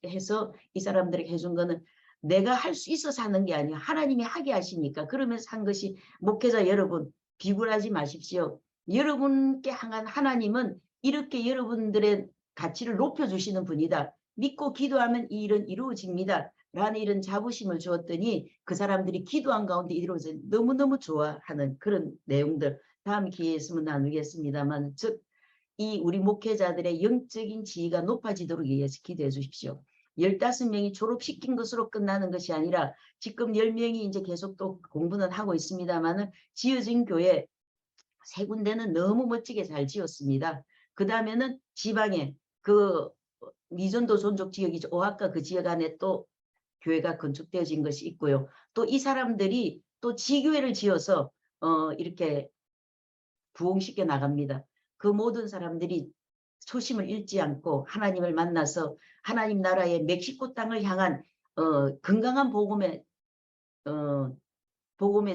해서 이 사람들에게 해준 거는 내가 할 수 있어서 하는 게 아니야. 하나님이 하게 하시니까. 그러면서 한 것이 목회자 여러분 비굴하지 마십시오. 여러분께 향한 하나님은 이렇게 여러분들의 가치를 높여주시는 분이다. 믿고 기도하면 이 일은 이루어집니다. 라는 이런 자부심을 주었더니 그 사람들이 기도한 가운데 이루어져 너무너무 좋아하는 그런 내용들 다음 기회에 있으면 나누겠습니다만 즉 이 우리 목회자들의 영적인 지위가 높아지도록 위해서 기도해 주십시오. 15명이 졸업시킨 것으로 끝나는 것이 아니라 지금 10명이 이제 계속 또 공부는 하고 있습니다만은 지어진 교회 세 군데는 너무 멋지게 잘 지었습니다. 그 다음에는 지방에 그 미전도 존족 지역이죠. 오하카 그 지역 안에 또 교회가 건축되어진 것이 있고요. 또 이 사람들이 또 지교회를 지어서 이렇게 부흥시켜 나갑니다. 그 모든 사람들이 초심을 잃지 않고 하나님을 만나서 하나님 나라의 멕시코 땅을 향한 건강한 복음의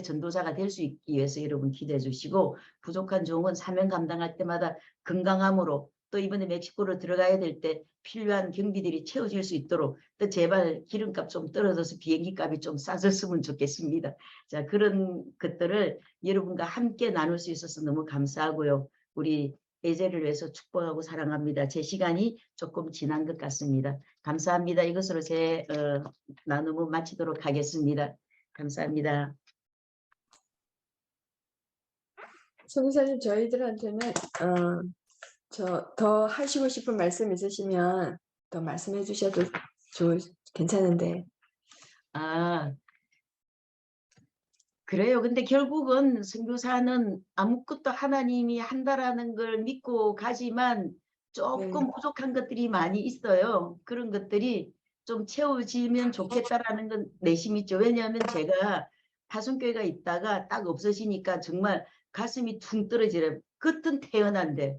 전도자가 될 수 있기 위해서 여러분 기도해 주시고 부족한 종은 사명 감당할 때마다 건강함으로 또 이번에 멕시코로 들어가야 될 때 필요한 경비들이 채워질 수 있도록 또 제발 기름값 좀 떨어져서 비행기 값이 좀 싸졌으면 좋겠습니다. 자, 그런 것들을 여러분과 함께 나눌 수 있어서 너무 감사하고요. 우리 예제를 위해서 축복하고 사랑합니다. 제 시간이 조금 지난 것 같습니다. 감사합니다. 이것으로 제 나눔을 마치도록 하겠습니다. 감사합니다. 선교사님, 저희들한테는 더 하시고 싶은 말씀 있으시면 더 말씀해 주셔도 괜찮은데. 그래요. 근데 결국은 선교사는 아무것도 하나님이 한다라는 걸 믿고 가지만 조금 부족한 것들이 많이 있어요. 그런 것들이 좀 채워지면 좋겠다라는 건 내심이죠. 왜냐하면 제가 파송교회가 있다가 딱 없어지니까 정말 가슴이 퉁 떨어지래요. 겉은 태어난데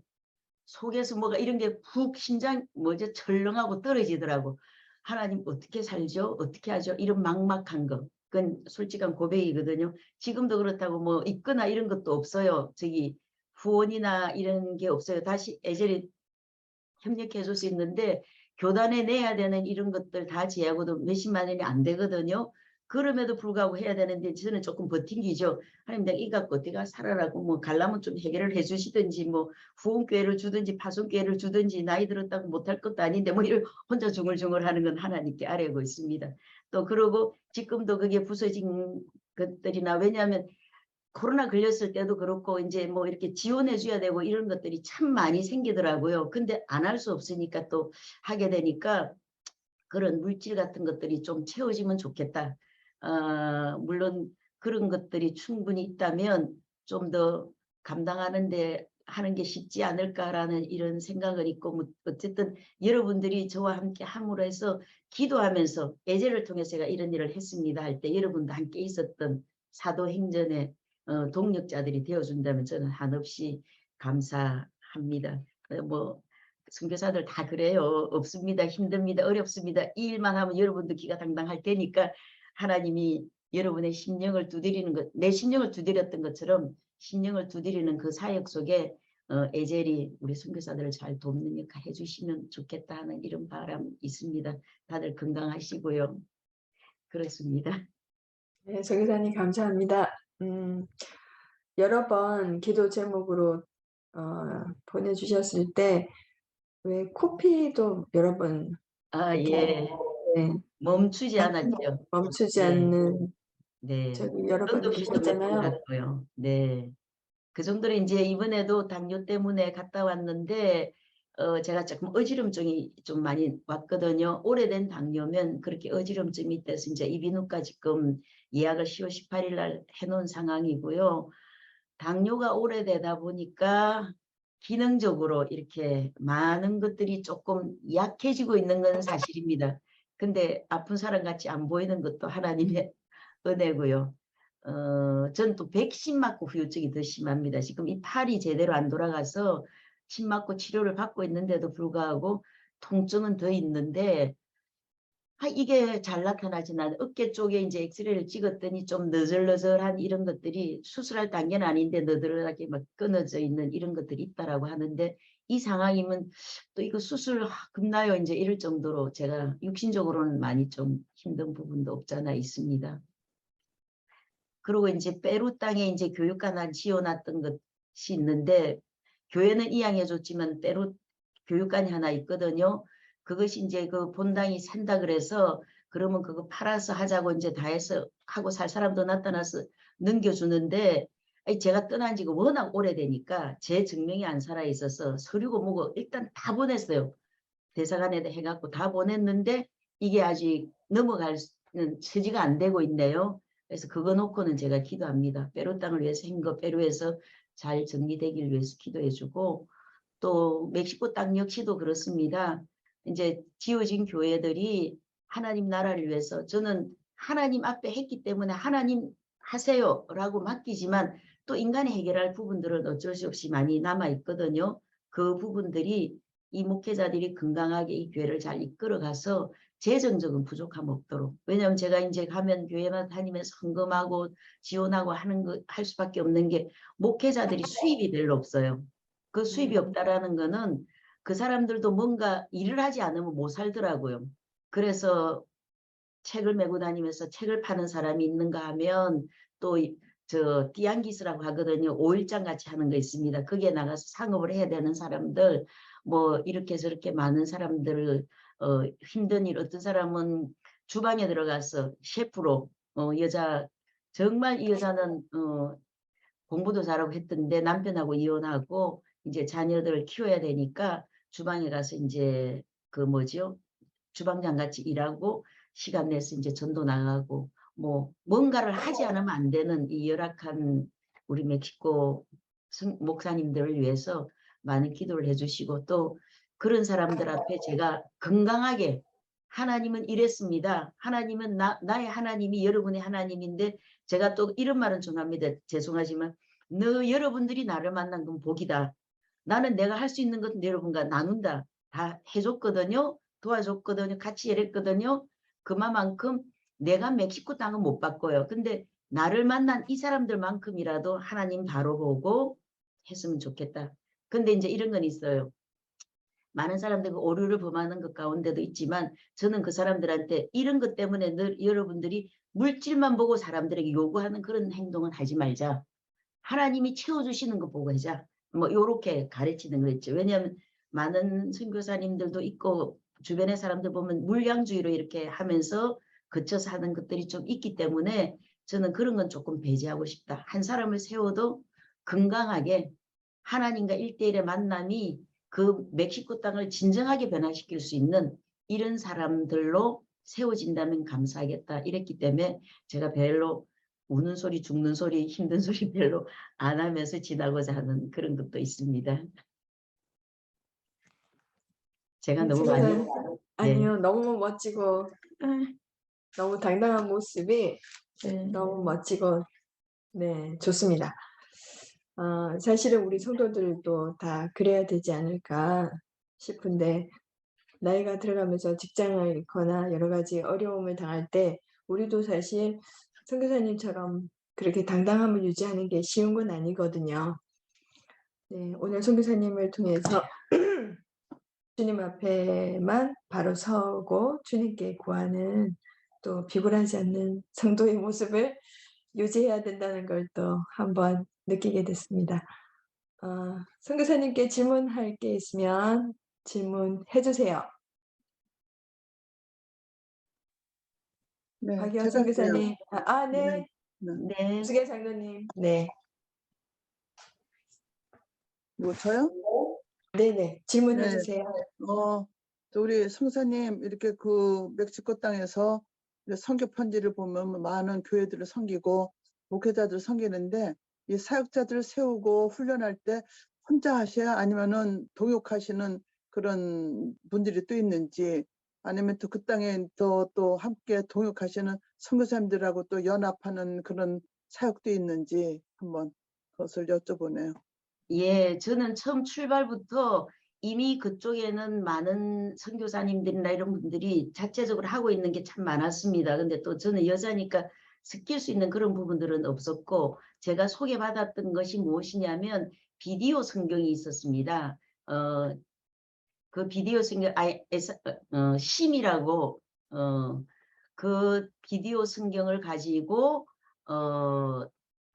속에서 뭐가 이런 게 푹 심장 철렁하고 떨어지더라고. 하나님 어떻게 살죠? 어떻게 하죠? 이런 막막한 거. 그건 솔직한 고백이거든요. 지금도 그렇다고 뭐 있거나 이런 것도 없어요. 저기 후원이나 이런 게 없어요. 다시 예전에 협력해 줄 수 있는데 교단에 내야 되는 이런 것들 다 제하고도 몇십만 원이 안 되거든요. 그럼에도 불구하고 해야 되는데 저는 조금 버팅기죠. 하나님 내가 이 갖고 어디가 살아라고 뭐 갈라면 좀 해결을 해 주시든지 뭐 후원교회를 주든지 파송교회를 주든지 나이 들었다고 못할 것도 아닌데 뭐 이런 혼자 중얼중얼 하는 건 하나님께 아뢰고 있습니다. 또 그러고 지금도 그게 부서진 것들이나 왜냐하면 코로나 걸렸을 때도 그렇고 이제 뭐 이렇게 지원해 줘야 되고 이런 것들이 참 많이 생기더라고요. 근데 안 할 수 없으니까 또 하게 되니까 그런 물질 같은 것들이 좀 채워지면 좋겠다. 물론 그런 것들이 충분히 있다면 좀 더 감당하는데 하는 게 쉽지 않을까라는 이런 생각은 있고 뭐 어쨌든 여러분들이 저와 함께 함으로 해서 기도하면서 예제를 통해서 제가 이런 일을 했습니다 할 때 여러분도 함께 있었던 사도행전의 동력자들이 되어준다면 저는 한없이 감사합니다. 뭐 선교사들 다 그래요. 없습니다. 힘듭니다. 어렵습니다. 이 일만 하면 여러분도 기가 당당할 테니까 하나님이 여러분의 심령을 두드리는 것, 내 심령을 두드렸던 것처럼 심령을 두드리는 그 사역 속에 에젤이 우리 선교사들을 잘 돕는 역할 해주시면 좋겠다 하는 이런 바람 있습니다. 다들 건강하시고요. 그렇습니다. 네, 선교사님 감사합니다. 여러 번 기도 제목으로 보내주셨을 때 왜 코피도 여러 번 예. 네. 멈추지 않았죠. 멈추지 네. 않는 네. 저기 여러 번 끝도 없이 계셨잖아요. 놀랐고요. 네. 그 정도로 이제 이번에도 당뇨 때문에 갔다 왔는데 제가 조금 어지럼증이 좀 많이 왔거든요. 오래된 당뇨면 그렇게 어지럼증이 있대서 이제 이비인후과 지금 예약을 10월 18일 날 해놓은 상황이고요. 당뇨가 오래되다 보니까 기능적으로 이렇게 많은 것들이 조금 약해지고 있는 건 사실입니다. 근데 아픈 사람 같이 안 보이는 것도 하나님의 은혜고요. 전 또 백신 맞고 후유증이 더 심합니다. 지금 이 팔이 제대로 안 돌아가서 침 맞고 치료를 받고 있는데도 불구하고 통증은 더 있는데 이게 잘 나타나진 않아요. 어깨 쪽에 이제 엑스레이를 찍었더니 좀 너절너절한 이런 것들이 수술할 단계는 아닌데 너덜하게 막 끊어져 있는 이런 것들이 있다라고 하는데, 이 상황이면 또 이거 수술 겁나요 이제 이럴 정도로 제가 육신적으로는 많이 좀 힘든 부분도 없잖아 있습니다. 그리고 이제 페루 땅에 이제 교육관 지어놨던 것이 있는데, 교회는 이양해줬지만 페루 교육관이 하나 있거든요. 그것이 이제 그 본당이 산다 그래서 그러면 그거 팔아서 하자고 이제 다 해서 하고 살 사람도 나타나서 넘겨주는데, 제가 떠난 지가 워낙 오래되니까 제 증명이 안 살아 있어서 서류고 뭐고 일단 다 보냈어요. 대사관에다 해갖고 다 보냈는데 이게 아직 넘어가는 처지가 안 되고 있네요. 그래서 그거 놓고는 제가 기도합니다. 페루 땅을 위해서 한 거 페루에서 잘 정리되길 위해서 기도해주고, 또 멕시코 땅 역시도 그렇습니다. 이제 지어진 교회들이 하나님 나라를 위해서, 저는 하나님 앞에 했기 때문에 하나님 하세요라고 맡기지만 또 인간이 해결할 부분들은 어쩔 수 없이 많이 남아 있거든요. 그 부분들이 이 목회자들이 건강하게 이 교회를 잘 이끌어가서 재정적인 부족함 없도록. 왜냐하면 제가 이제 가면 교회만 다니면서 헌금하고 지원하고 할 수밖에 없는 게, 목회자들이 수입이 별로 없어요. 그 수입이 없다라는 거는 그 사람들도 뭔가 일을 하지 않으면 못 살더라고요. 그래서 책을 메고 다니면서 책을 파는 사람이 있는가 하면 또 저 띠안기스라고 하거든요. 5일장 같이 하는 거 있습니다. 거기에 나가서 상업을 해야 되는 사람들, 뭐 이렇게 저렇게 많은 사람들을 힘든 일, 어떤 사람은 주방에 들어가서 셰프로 여자, 정말 이 여자는 공부도 잘하고 했던데 남편하고 이혼하고 이제 자녀들을 키워야 되니까 주방에 가서 이제 그 뭐죠? 주방장 같이 일하고 시간 내서 이제 전도 나가고, 뭐 뭔가를 하지 않으면 안 되는 이 열악한 우리 멕시코 목사님들을 위해서 많은 기도를 해주시고, 또 그런 사람들 앞에 제가 건강하게, 하나님은 이랬습니다. 하나님은 나의 하나님이 여러분의 하나님인데, 제가 또 이런 말은 좀 합니다. 죄송하지만 여러분들이 나를 만난 건 복이다. 나는 내가 할 수 있는 것은 여러분과 나눈다. 다 해줬거든요. 도와줬거든요. 같이 일했거든요. 그만큼 내가 멕시코 땅은 못 바꿔요. 근데 나를 만난 이 사람들만큼이라도 하나님 바로 보고 했으면 좋겠다. 근데 이제 이런 건 있어요. 많은 사람들이 오류를 범하는 것 가운데도 있지만, 저는 그 사람들한테 이런 것 때문에 여러분들이 물질만 보고 사람들에게 요구하는 그런 행동은 하지 말자. 하나님이 채워주시는 거 보고 하자. 뭐 요렇게 가르치는 거겠죠. 왜냐하면 많은 선교사님들도 있고 주변의 사람들 보면 물량주의로 이렇게 하면서 거쳐서 하는 것들이 좀 있기 때문에 저는 그런 건 조금 배제하고 싶다. 한 사람을 세워도 건강하게 하나님과 1대1의 만남이 그 멕시코 땅을 진정하게 변화시킬 수 있는 이런 사람들로 세워진다면 감사하겠다. 이랬기 때문에 제가 별로 우는 소리, 죽는 소리, 힘든 소리 별로 안 하면서 지나고자 하는 그런 것도 있습니다. 제가 너무 많이. 네. 아니요, 너무 멋지고 너무 당당한 모습이 네. 너무 멋지고 네, 좋습니다. 사실은 우리 성도들도 다 그래야 되지 않을까 싶은데, 나이가 들어가면서 직장을 잃거나 여러 가지 어려움을 당할 때 우리도 사실 선교사님처럼 그렇게 당당함을 유지하는 게 쉬운 건 아니거든요. 네, 오늘 선교사님을 통해서 주님 앞에만 바로 서고 주님께 구하는, 또 비굴하지 않는 성도의 모습을 유지해야 된다는 걸 또 한번 느끼게 됐습니다. 선교사님께 질문할 게 있으면 질문해 주세요. 네, 박기현 제가 할게요. 선교사님. 네. 네. 수계 장로님. 네. 뭐 저요? 네네. 질문해 네. 주세요. 또 우리 성사님 이렇게 그 멕시코 땅에서 선교 편지를 보면 많은 교회들을 섬기고 목회자들을 섬기는데, 이 사역자들을 세우고 훈련할 때 혼자 하셔야 아니면은 동역하시는 그런 분들이 또 있는지, 아니면 또 그 땅에 또 함께 동역하시는 선교사님들하고 또 연합하는 그런 사역도 있는지 한번 그것을 여쭤보네요. 예, 저는 처음 출발부터 이미 그쪽에는 많은 선교사님들이나 이런 분들이 자체적으로 하고 있는 게 참 많았습니다. 근데 또 저는 여자니까 스킬 수 있는 그런 부분들은 없었고, 제가 소개받았던 것이 무엇이냐면 비디오 성경이 있었습니다. 그 비디오 성경 심이라고 그 비디오 성경을 가지고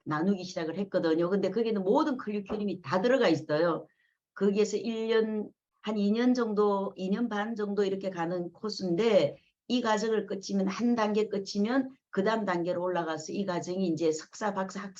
나누기 시작을 했거든요. 근데 거기는 모든 커리큘럼이 다 들어가 있어요. 거기에서 1년, 한 2년 정도, 2년 반 정도 이렇게 가는 코스인데, 이 과정을 거치면, 한 단계 거치면 그 다음 단계로 올라가서 이 과정이 이제 석사, 박사,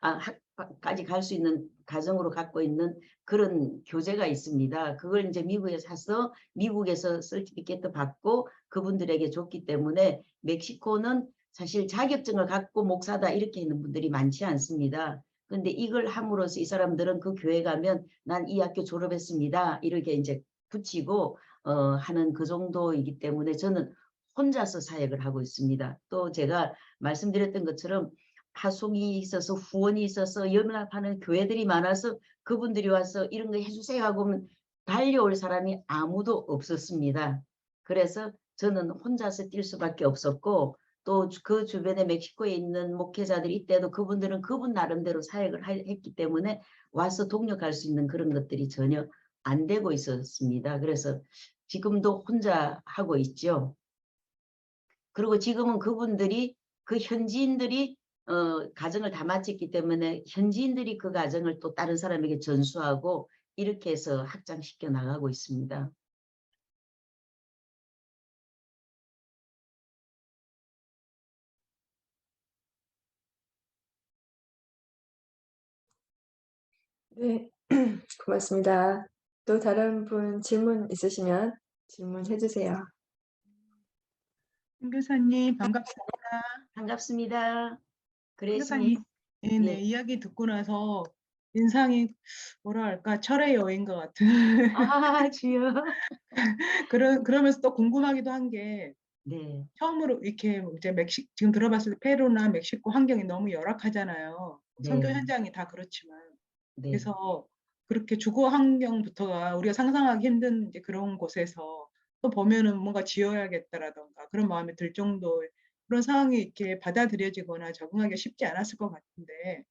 학까지 갈 수 있는 과정으로 갖고 있는 그런 교재가 있습니다. 그걸 이제 미국에 사서 미국에서 서티피케트 받고 그분들에게 줬기 때문에, 멕시코는 사실 자격증을 갖고 목사다 이렇게 있는 분들이 많지 않습니다. 근데 이걸 함으로써 이 사람들은 그 교회 가면 난 이 학교 졸업했습니다, 이렇게 이제 붙이고 하는 그 정도이기 때문에 저는 혼자서 사역을 하고 있습니다. 또 제가 말씀드렸던 것처럼 파송이 있어서 후원이 있어서 연합하는 교회들이 많아서 그분들이 와서 이런 거 해주세요 하고 달려올 사람이 아무도 없었습니다. 그래서 저는 혼자서 뛸 수밖에 없었고, 또 그 주변에 멕시코에 있는 목회자들이 이때도 그분들은 그분 나름대로 사역을 했기 때문에 와서 동력할 수 있는 그런 것들이 전혀 안 되고 있었습니다. 그래서 지금도 혼자 하고 있죠. 그리고 지금은 그분들이, 그 현지인들이 가정을 다 마쳤기 때문에 현지인들이 그 가정을 또 다른 사람에게 전수하고 이렇게 해서 확장시켜 나가고 있습니다. 네, 고맙습니다. 또 다른 분 질문 있으시면 질문해 주세요. 선교사님 반갑습니다. 반갑습니다. 그래시님. 선교사님 네, 예. 이야기 듣고 나서 인상이 뭐라 할까 철의 여인 것 같은 아, 주여. 그러면서 또 궁금하기도 한 게 네. 처음으로 이렇게 이제 지금 들어봤을 때 페루나 멕시코 환경이 너무 열악하잖아요. 선교 네. 현장이 다 그렇지만 네. 그래서 그렇게 주거 환경부터가 우리가 상상하기 힘든 이제 그런 곳에서 또 보면은 뭔가 지어야겠다라던가 그런 마음이 들 정도의 그런 상황이 이렇게 받아들여지거나 적응하기 쉽지 않았을 것 같은데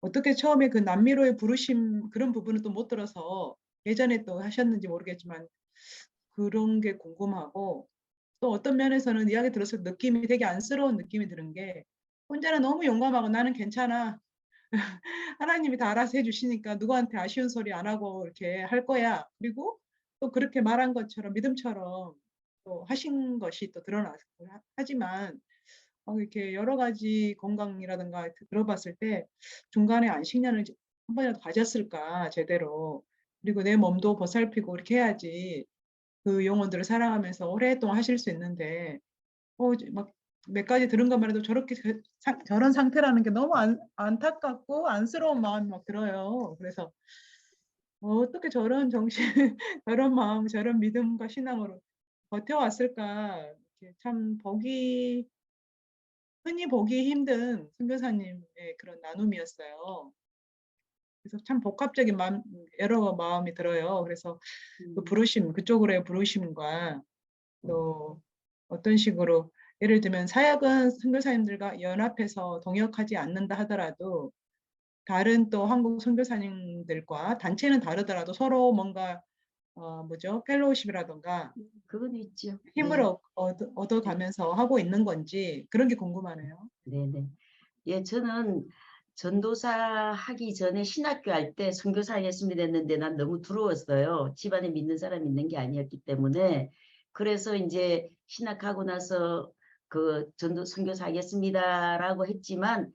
어떻게 처음에 그 남미로의 부르심 그런 부분은 또 못 들어서 예전에 또 하셨는지 모르겠지만 그런 게 궁금하고 또 어떤 면에서는 이야기 들었을 때 느낌이 되게 안쓰러운 느낌이 드는 게 혼자는 너무 용감하고 나는 괜찮아. 하나님이 다 알아서 해주시니까 누구한테 아쉬운 소리 안 하고 이렇게 할 거야. 그리고 또 그렇게 말한 것처럼 믿음처럼 또 하신 것이 또 드러났고 하지만 이렇게 여러 가지 건강이라든가 들어봤을 때 중간에 안식년을 한 번이라도 가졌을까 제대로 그리고 내 몸도 보살피고 이렇게 해야지 그 영혼들을 사랑하면서 오랫동안 하실 수 있는데 막 몇 가지 들은 것만 해도 저렇게 저런 상태라는 게 너무 안타깝고 안쓰러운 마음이 막 들어요. 그래서 어떻게 저런 정신, 저런 마음, 저런 믿음과 신앙으로 버텨왔을까? 이렇게 참 흔히 보기 힘든 선교사님의 그런 나눔이었어요. 그래서 참 복합적인 여러 마음이 들어요. 그래서 그 부르심, 그쪽으로의 부르심과 또 어떤 식으로 예를 들면 사역은 선교사님들과 연합해서 동역하지 않는다 하더라도 다른 또 한국 선교사님들과 단체는 다르더라도 서로 뭔가 펠로우십이라던가 그건 있죠. 힘을 네. 얻어가면서 하고 있는 건지 그런 게 궁금하네요. 네네. 예, 저는 전도사 하기 전에 신학교 할 때 선교사 예수님이 됐는데 난 너무 두려웠어요. 집안에 믿는 사람 있는 게 아니었기 때문에. 그래서 이제 신학하고 나서 그 선교사 하겠습니다라고 했지만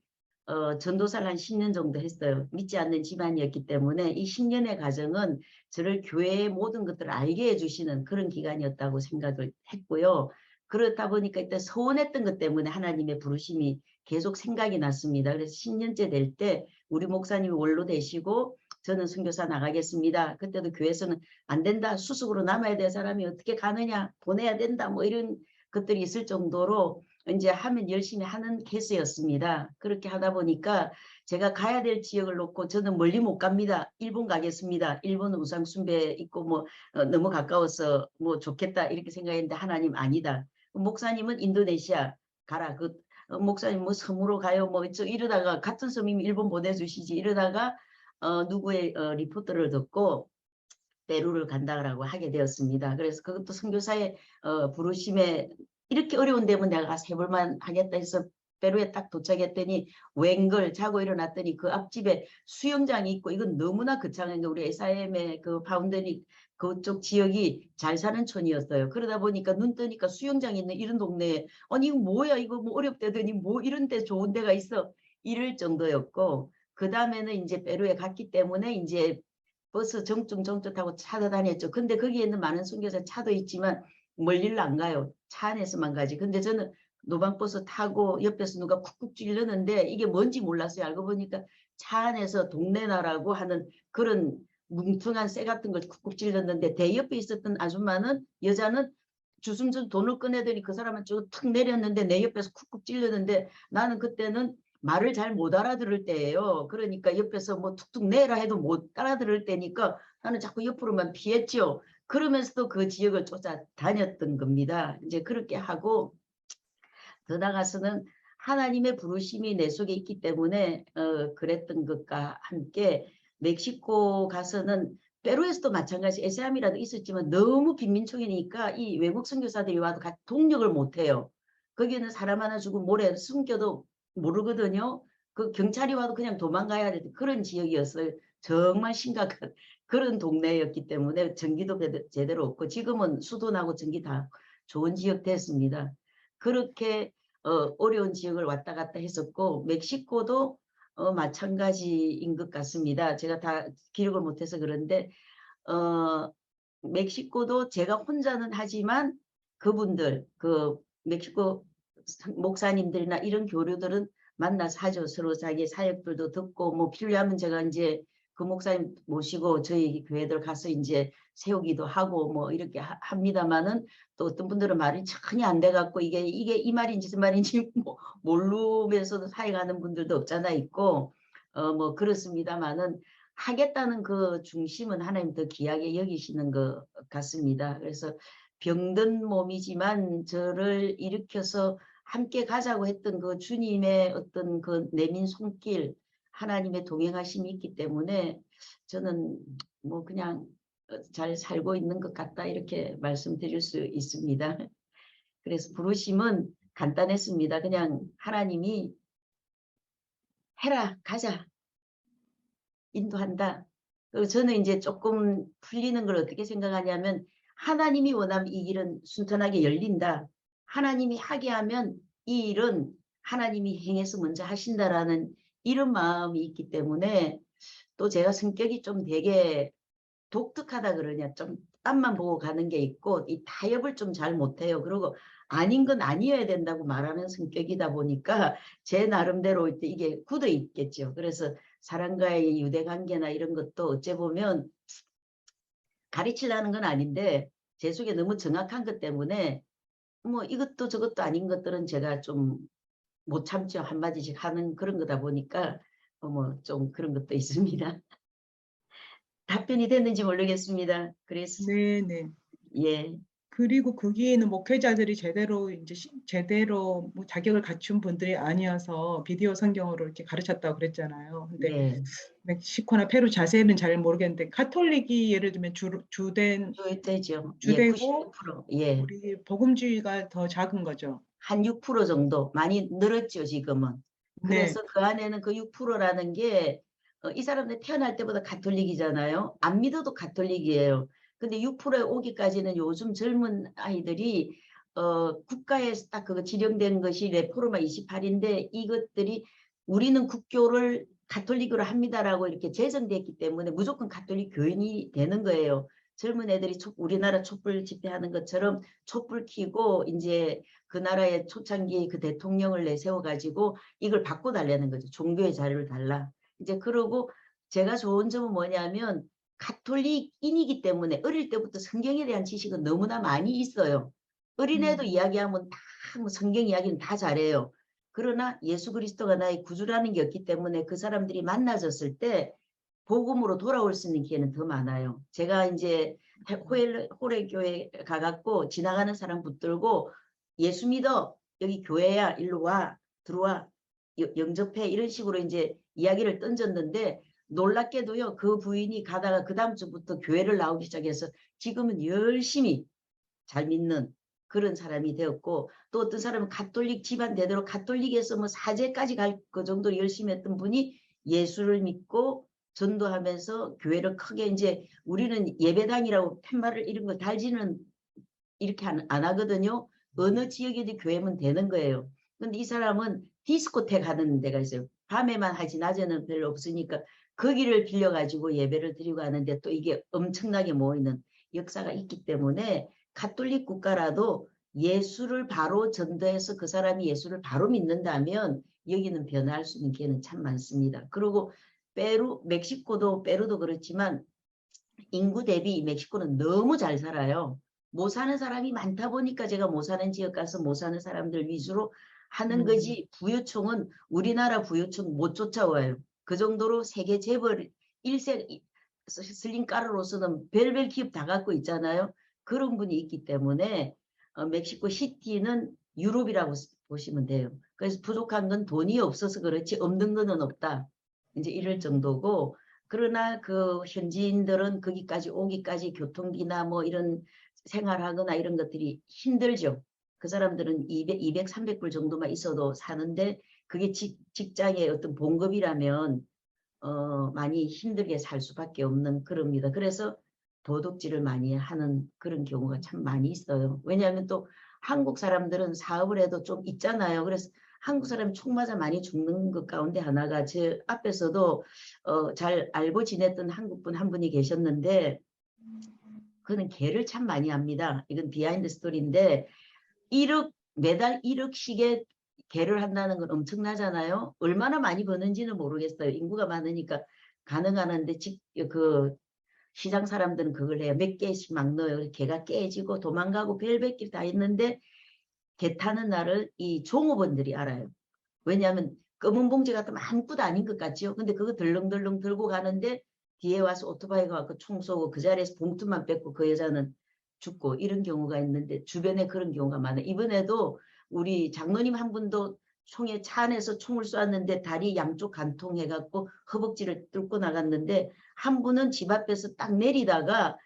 전도사를 한 10년 정도 했어요. 믿지 않는 집안이었기 때문에 이 10년의 과정은 저를 교회의 모든 것들을 알게 해주시는 그런 기간이었다고 생각을 했고요. 그렇다 보니까 이때 서운했던 것 때문에 하나님의 부르심이 계속 생각이 났습니다. 그래서 10년째 될 때 우리 목사님이 원로 되시고 저는 선교사 나가겠습니다. 그때도 교회에서는 안 된다. 수석으로 남아야 될 사람이 어떻게 가느냐. 보내야 된다. 뭐 이런 것들이 있을 정도로 이제 하면 열심히 하는 케이스였습니다. 그렇게 하다 보니까 제가 가야 될 지역을 놓고 저는 멀리 못 갑니다. 일본 가겠습니다. 일본은 우상숭배 있고 뭐 너무 가까워서 뭐 좋겠다 이렇게 생각했는데 하나님 아니다. 목사님은 인도네시아 가라. 목사님 뭐 섬으로 가요. 뭐 이러다가 같은 섬이면 일본 보내주시지. 이러다가 누구의 리포트를 듣고 페루를 간다라고 하게 되었습니다. 그래서 그것도 선교사의 부르심에 이렇게 어려운 데면 내가 가서 해볼만 하겠다 해서 페루에 딱 도착했더니 웬걸 자고 일어났더니 그 앞집에 수영장이 있고 이건 너무나 거창한 게 우리 SIM의 그 파운드리 그쪽 지역이 잘 사는 촌이었어요. 그러다 보니까 눈 뜨니까 수영장 있는 이런 동네에 아니 이거 뭐야 이거 뭐 어렵대더니 뭐 이런 데 좋은 데가 있어 이럴 정도였고 그 다음에는 이제 페루에 갔기 때문에 이제 버스 정점 타고 차도 다녔죠. 근데 거기에 있는 많은 선교사 차도 있지만 멀리를 안 가요. 차 안에서만 가지. 근데 저는 노방버스 타고 옆에서 누가 쿡쿡 찔르는데 이게 뭔지 몰랐어요. 알고 보니까 차 안에서 동네나라고 하는 그런 뭉퉁한 쇠 같은 걸 쿡쿡 찔렀는데 대 옆에 있었던 아줌마는 여자는 주섬주섬 돈을 꺼내더니 그 사람은 쭉툭 내렸는데 내 옆에서 쿡쿡 찔렸는데 나는 그때는 말을 잘 못 알아들을 때예요. 그러니까 옆에서 뭐 툭툭 내라 해도 못 알아들을 때니까 나는 자꾸 옆으로만 피했죠. 그러면서도 그 지역을 쫓아다녔던 겁니다. 이제 그렇게 하고 더 나가서는 하나님의 부르심이 내 속에 있기 때문에 그랬던 것과 함께 멕시코 가서는 페루에서도 마찬가지 SIM이라도 있었지만 너무 빈민촌이니까 이 외국 선교사들이 와도 동력을 못해요. 거기는 사람 하나 죽으면 모래 숨겨도 모르거든요. 그 경찰이 와도 그냥 도망가야 되는 그런 지역이었어요. 정말 심각한 그런 동네였기 때문에 전기도 제대로 없고 지금은 수도 나고 전기 다 좋은 지역 됐습니다. 그렇게 어려운 지역을 왔다 갔다 했었고 멕시코도 마찬가지인 것 같습니다. 제가 다 기록을 못해서 그런데 멕시코도 제가 혼자는 하지만 그분들 그 멕시코 목사님들이나 이런 교류들은 만나서 하죠. 서로 자기 사역들도 듣고 뭐 필요하면 제가 이제 그 목사님 모시고 저희 교회들 가서 이제 세우기도 하고 뭐 이렇게 합니다만은 또 어떤 분들은 말이 전혀 안 돼갖고 이게 이 말인지 저 말인지 뭐 모르면서도 사역하는 분들도 없잖아 있고 뭐 그렇습니다만은 하겠다는 그 중심은 하나님 더 귀하게 여기시는 것 같습니다. 그래서 병든 몸이지만 저를 일으켜서 함께 가자고 했던 그 주님의 어떤 그 내민 손길 하나님의 동행하심이 있기 때문에 저는 뭐 그냥 잘 살고 있는 것 같다 이렇게 말씀드릴 수 있습니다. 그래서 부르심은 간단했습니다. 그냥 하나님이 해라 가자 인도한다. 그리고 저는 이제 조금 풀리는 걸 어떻게 생각하냐면 하나님이 원하면 이 일은 순탄하게 열린다. 하나님이 하게 하면 이 일은 하나님이 행해서 먼저 하신다라는 이런 마음이 있기 때문에 또 제가 성격이 좀 되게 독특하다 그러냐 좀 앞만 보고 가는 게 있고 이 타협을 좀 잘 못해요. 그리고 아닌 건 아니어야 된다고 말하는 성격이다 보니까 제 나름대로 이게 굳어 있겠죠. 그래서 사람과의 유대관계나 이런 것도 어째 보면 가르치려는 건 아닌데 제 속에 너무 정확한 것 때문에 뭐 이것도 저것도 아닌 것들은 제가 좀 못 참죠. 한마디씩 하는 그런 거다 보니까 뭐 좀 그런 것도 있습니다. 답변이 됐는지 모르겠습니다. 그래서 네네. 예. 그리고 거기에는 목회자들이 제대로 뭐 자격을 갖춘 분들이 아니어서 비디오 성경으로 이렇게 가르쳤다고 그랬잖아요. 근데 네. 멕시코나 페루 자세히는 잘 모르겠는데 카톨릭이 예를 들면 주되고 예, 96%. 예. 우리 복음주의가 더 작은 거죠. 한 6% 정도 많이 늘었죠, 지금은. 네. 그래서 그 안에는 그 6%라는 게 이 사람들 태어날 때보다 가톨릭이잖아요. 안 믿어도 가톨릭이에요. 근데 6%에 오기까지는 요즘 젊은 아이들이 국가에서 딱 그거 지령된 것이 레포르마 28인데 이것들이 우리는 국교를 가톨릭으로 합니다라고 이렇게 제정됐기 때문에 무조건 가톨릭 교인이 되는 거예요. 젊은 애들이 우리나라 촛불 집회하는 것처럼 촛불 켜고 이제 그 나라의 초창기 그 대통령을 내세워 가지고 이걸 바꿔달라는 거죠. 종교의 자료를 달라. 이제 그러고 제가 좋은 점은 뭐냐면 가톨릭인이기 때문에 어릴 때부터 성경에 대한 지식은 너무나 많이 있어요. 어린애도 이야기하면 다 뭐 성경 이야기는 다 잘해요. 그러나 예수 그리스도가 나의 구주라는 게 없기 때문에 그 사람들이 만나졌을 때 복음으로 돌아올 수 있는 기회는 더 많아요. 제가 이제 호래교회 가갖고 지나가는 사람 붙들고 예수 믿어, 여기 교회야, 일로 와, 들어와, 영접해, 이런 식으로 이제 이야기를 던졌는데 놀랍게도요, 그 부인이 가다가 그 다음 주부터 교회를 나오기 시작해서 지금은 열심히 잘 믿는 그런 사람이 되었고, 또 어떤 사람은 가톨릭 집안 되도록 가톨릭에서 뭐 사제까지 갈 그 정도로 열심히 했던 분이 예수를 믿고 전도하면서 교회를 크게, 이제 우리는 예배당이라고 팻말을 이런 거 달지는 이렇게 안 하거든요. 어느 지역에도 교회면 되는 거예요. 근데 이 사람은 디스코텍 하는 데가 있어요. 밤에만 하지 낮에는 별로 없으니까 거기를 빌려가지고 예배를 드리고 하는데, 또 이게 엄청나게 모이는 역사가 있기 때문에 가톨릭 국가라도 예수를 바로 전도해서 그 사람이 예수를 바로 믿는다면 여기는 변화할 수 있는 기회는 참 많습니다. 그리고 멕시코도 페루도 그렇지만 인구 대비 멕시코는 너무 잘 살아요. 못 사는 사람이 많다 보니까 제가 못 사는 지역 가서 못 사는 사람들 위주로 하는 거지, 부유층은 우리나라 부유층 못 쫓아와요. 그 정도로 세계 재벌 1세 슬림가루로서는 별별 기업 다 갖고 있잖아요. 그런 분이 있기 때문에 멕시코 시티는 유럽이라고 보시면 돼요. 그래서 부족한 건 돈이 없어서 그렇지 없는 거는 없다, 이제 이럴 정도고, 그러나 그 현지인들은 거기까지 오기까지 교통비나 뭐 이런 생활하거나 이런 것들이 힘들죠. 그 사람들은 200, 300불 정도만 있어도 사는데 그게 직장의 어떤 봉급이라면 많이 힘들게 살 수밖에 없는 그럽니다. 그래서 도둑질을 많이 하는 그런 경우가 참 많이 있어요. 왜냐하면 또 한국 사람들은 사업을 해도 좀 있잖아요. 그래서 한국 사람이 총 맞아 많이 죽는 것 가운데 하나가, 제 앞에서도 잘 알고 지냈던 한국분 한 분이 계셨는데 그는 개를 참 많이 합니다. 이건 비하인드 스토리인데 매달 1억씩의 개를 한다는 건 엄청나잖아요. 얼마나 많이 버는지는 모르겠어요. 인구가 많으니까 가능하는데 그 시장 사람들은 그걸 해요. 몇 개씩 막 넣어요. 개가 깨지고 도망가고 별백길 다 있는데 개 타는 날을 이 종업원들이 알아요. 왜냐하면 검은 봉지 같으면 아무것도 아닌 것 같죠. 근데 그거 덜렁덜렁 들고 가는데 뒤에 와서 오토바이가 와서 총 쏘고 그 자리에서 봉투만 뺏고 그 여자는 죽고, 이런 경우가 있는데 주변에 그런 경우가 많아요. 이번에도 우리 장로님 한 분도 총에 차 안에서 총을 쏘았는데 다리 양쪽 간통해갖고 허벅지를 뚫고 나갔는데, 한 분은 집 앞에서 딱 내리다가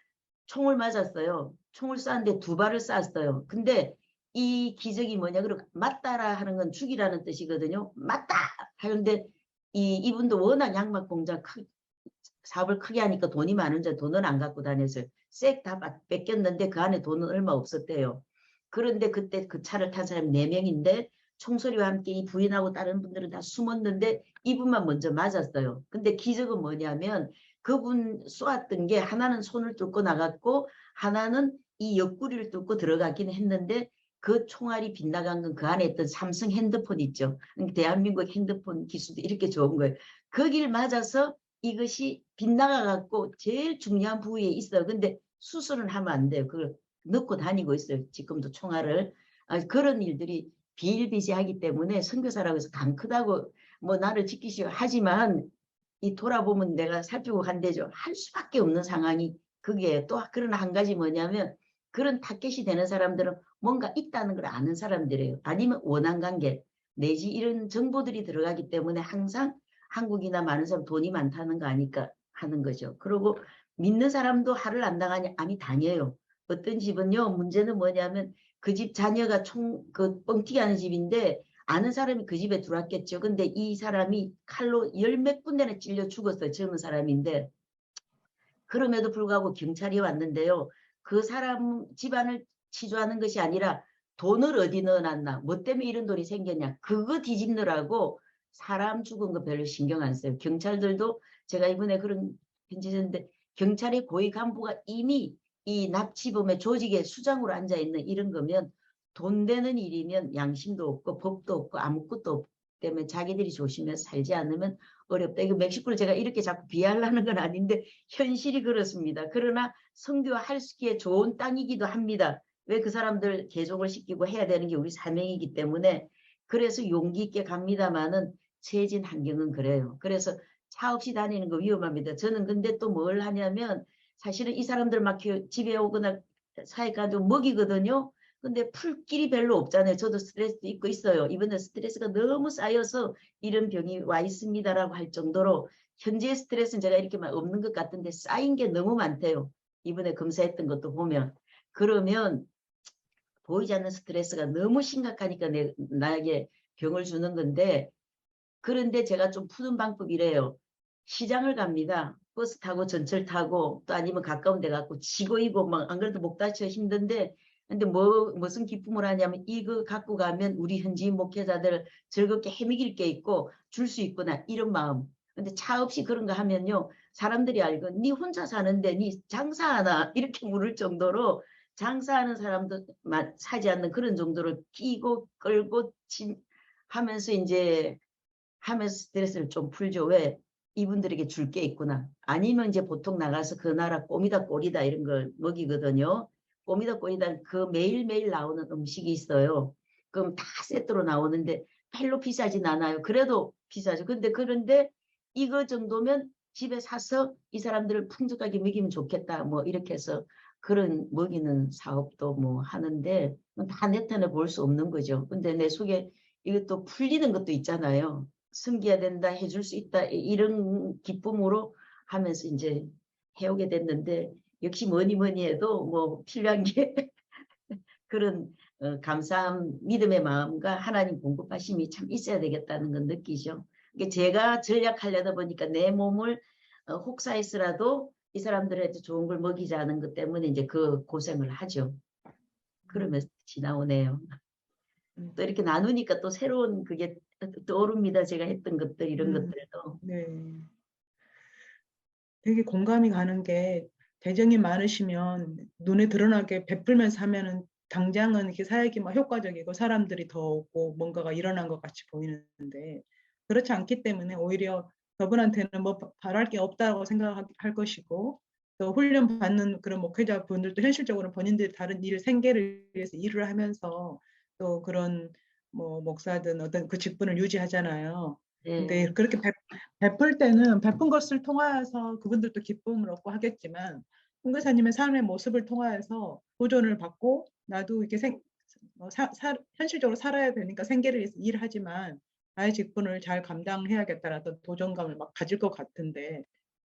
총을 맞았어요. 총을 쐈는데 2발을 쐈어요. 근데 이 기적이 뭐냐, 그리고 맞다라 하는 건 죽이라는 뜻이거든요. 맞다 하는데 이분도 워낙 양막 공장 사업을 크게 하니까 돈이 많은데 돈은 안 갖고 다녔어요. 색 다 뺏겼는데 그 안에 돈은 얼마 없었대요. 그런데 그때 그 차를 탄 사람이 4명인데 총소리와 함께 이 부인하고 다른 분들은 다 숨었는데 이분만 먼저 맞았어요. 근데 기적은 뭐냐면 그분 쏘았던 게 하나는 손을 뚫고 나갔고 하나는 이 옆구리를 뚫고 들어가긴 했는데, 그 총알이 빗나간 건 그 안에 있던 삼성 핸드폰 있죠. 대한민국 핸드폰 기술도 이렇게 좋은 거예요. 거길 맞아서 이것이 빗나가 갖고 제일 중요한 부위에 있어요. 근데 수술은 하면 안 돼요. 그걸 넣고 다니고 있어요. 지금도 총알을. 그런 일들이 비일비재하기 때문에 선교사라고 해서 강 크다고 뭐 나를 지키시오 하지만 이 돌아보면 내가 살피고 간대죠. 할 수밖에 없는 상황이 그게. 또 그런 한 가지 뭐냐면 그런 타겟이 되는 사람들은 뭔가 있다는 걸 아는 사람들이에요. 아니면 원한관계 내지 이런 정보들이 들어가기 때문에 항상 한국이나 많은 사람 돈이 많다는 거 아니까 하는 거죠. 그리고 믿는 사람도 화를 안 당하냐? 아니 당해요. 어떤 집은요, 문제는 뭐냐면 그 집 자녀가 그 뻥튀기 하는 집인데 아는 사람이 그 집에 들어왔겠죠. 근데 이 사람이 칼로 10몇 군데나 찔려 죽었어요. 젊은 사람인데. 그럼에도 불구하고 경찰이 왔는데요. 그 사람 집안을 치조하는 것이 아니라 돈을 어디 넣어놨나, 뭐 때문에 이런 돈이 생겼냐, 그거 뒤집느라고 사람 죽은 거 별로 신경 안 써요. 경찰들도 제가 이번에 그런 편지 썼는데 경찰의 고위 간부가 이미 이 납치범의 조직에 수장으로 앉아있는 이런 거면 돈 되는 일이면 양심도 없고 법도 없고 아무것도 없기 때문에 자기들이 조심해서 살지 않으면 어렵다. 이거 멕시코를 제가 이렇게 자꾸 비하하려는 건 아닌데 현실이 그렇습니다. 그러나 선교할 수 있기에 좋은 땅이기도 합니다. 왜 그 사람들 개종을 시키고 해야 되는 게 우리 사명이기 때문에 그래서 용기 있게 갑니다마는 처해진 환경은 그래요. 그래서 차 없이 다니는 거 위험합니다. 저는 근데 또 뭘 하냐면 사실은 이 사람들 막 집에 오거나 사회 가지고 먹이거든요. 근데 풀 길이 별로 없잖아요. 저도 스트레스도 있고 있어요. 이번에 스트레스가 너무 쌓여서 이런 병이 와 있습니다라고 할 정도로 현재 스트레스는 제가 이렇게 막 없는 것 같은데 쌓인 게 너무 많대요. 이번에 검사했던 것도 보면. 그러면 보이지 않는 스트레스가 너무 심각하니까 나에게 병을 주는 건데, 그런데 제가 좀 푸는 방법이래요. 시장을 갑니다. 버스 타고 전철 타고 또 아니면 가까운 데 갖고 지고이고 막 안 그래도 목 다쳐 힘든데, 근데 무슨 기쁨을 하냐면 이거 갖고 가면 우리 현지인 목회자들 즐겁게 해먹일 게 있고 줄 수 있구나 이런 마음. 근데 차 없이 그런 거 하면요 사람들이 알고 니 혼자 사는데 니 장사하나 이렇게 물을 정도로, 장사하는 사람도 사지 않는 그런 정도로 끼고 끌고 하면서 이제 하면서 스트레스를 좀 풀죠. 왜? 이분들에게 줄 게 있구나. 아니면 이제 보통 나가서 그 나라 꼬미다 꼬리다 이런 걸 먹이거든요. 꼬미다 꼬리다 그 매일매일 나오는 음식이 있어요. 그럼 다 세트로 나오는데 별로 비싸진 않아요. 그래도 비싸죠. 그런데 이거 정도면 집에 사서 이 사람들을 풍족하게 먹이면 좋겠다. 뭐 이렇게 해서 그런 먹이는 사업도 뭐 하는데 다 내턴에 볼 수 없는 거죠. 근데 내 속에 이것도 풀리는 것도 있잖아요. 숨겨야 된다, 해줄 수 있다, 이런 기쁨으로 하면서 이제 해오게 됐는데, 역시 뭐니 해도 뭐 필요한 게 그런 감사함, 믿음의 마음과 하나님 공급하심이 참 있어야 되겠다는 건 느끼죠. 제가 전략하려다 보니까 내 몸을 혹사해서라도 이 사람들한테 좋은 걸 먹이자는 것 때문에 이제 그 고생을 하죠. 그러면서 지나오네요. 또 이렇게 나누니까 또 새로운 그게 떠오릅니다. 제가 했던 것들 이런 것들도. 네. 되게 공감이 가는 게 재정이 많으시면 눈에 드러나게 베풀면서 하면은 당장은 이렇게 사역이 막 효과적이고 사람들이 더 오고 뭔가가 일어난 것 같이 보이는데 그렇지 않기 때문에 오히려 저분한테는 뭐 바랄 게 없다고 생각할 것이고 또 훈련 받는 그런 목회자분들도 현실적으로 본인들이 다른 일 생계를 위해서 일을 하면서 또 그런 뭐 목사든 어떤 그 직분을 유지하잖아요. 근데 네. 그렇게 베풀 때는 베푼 것을 통하여서 그분들도 기쁨을 얻고 하겠지만 선교사님의 삶의 모습을 통하여서 도전을 받고 나도 이렇게 현실적으로 살아야 되니까 생계를 위해서 일하지만 나의 직분을 잘 감당해야겠다라는 도전감을 막 가질 것 같은데,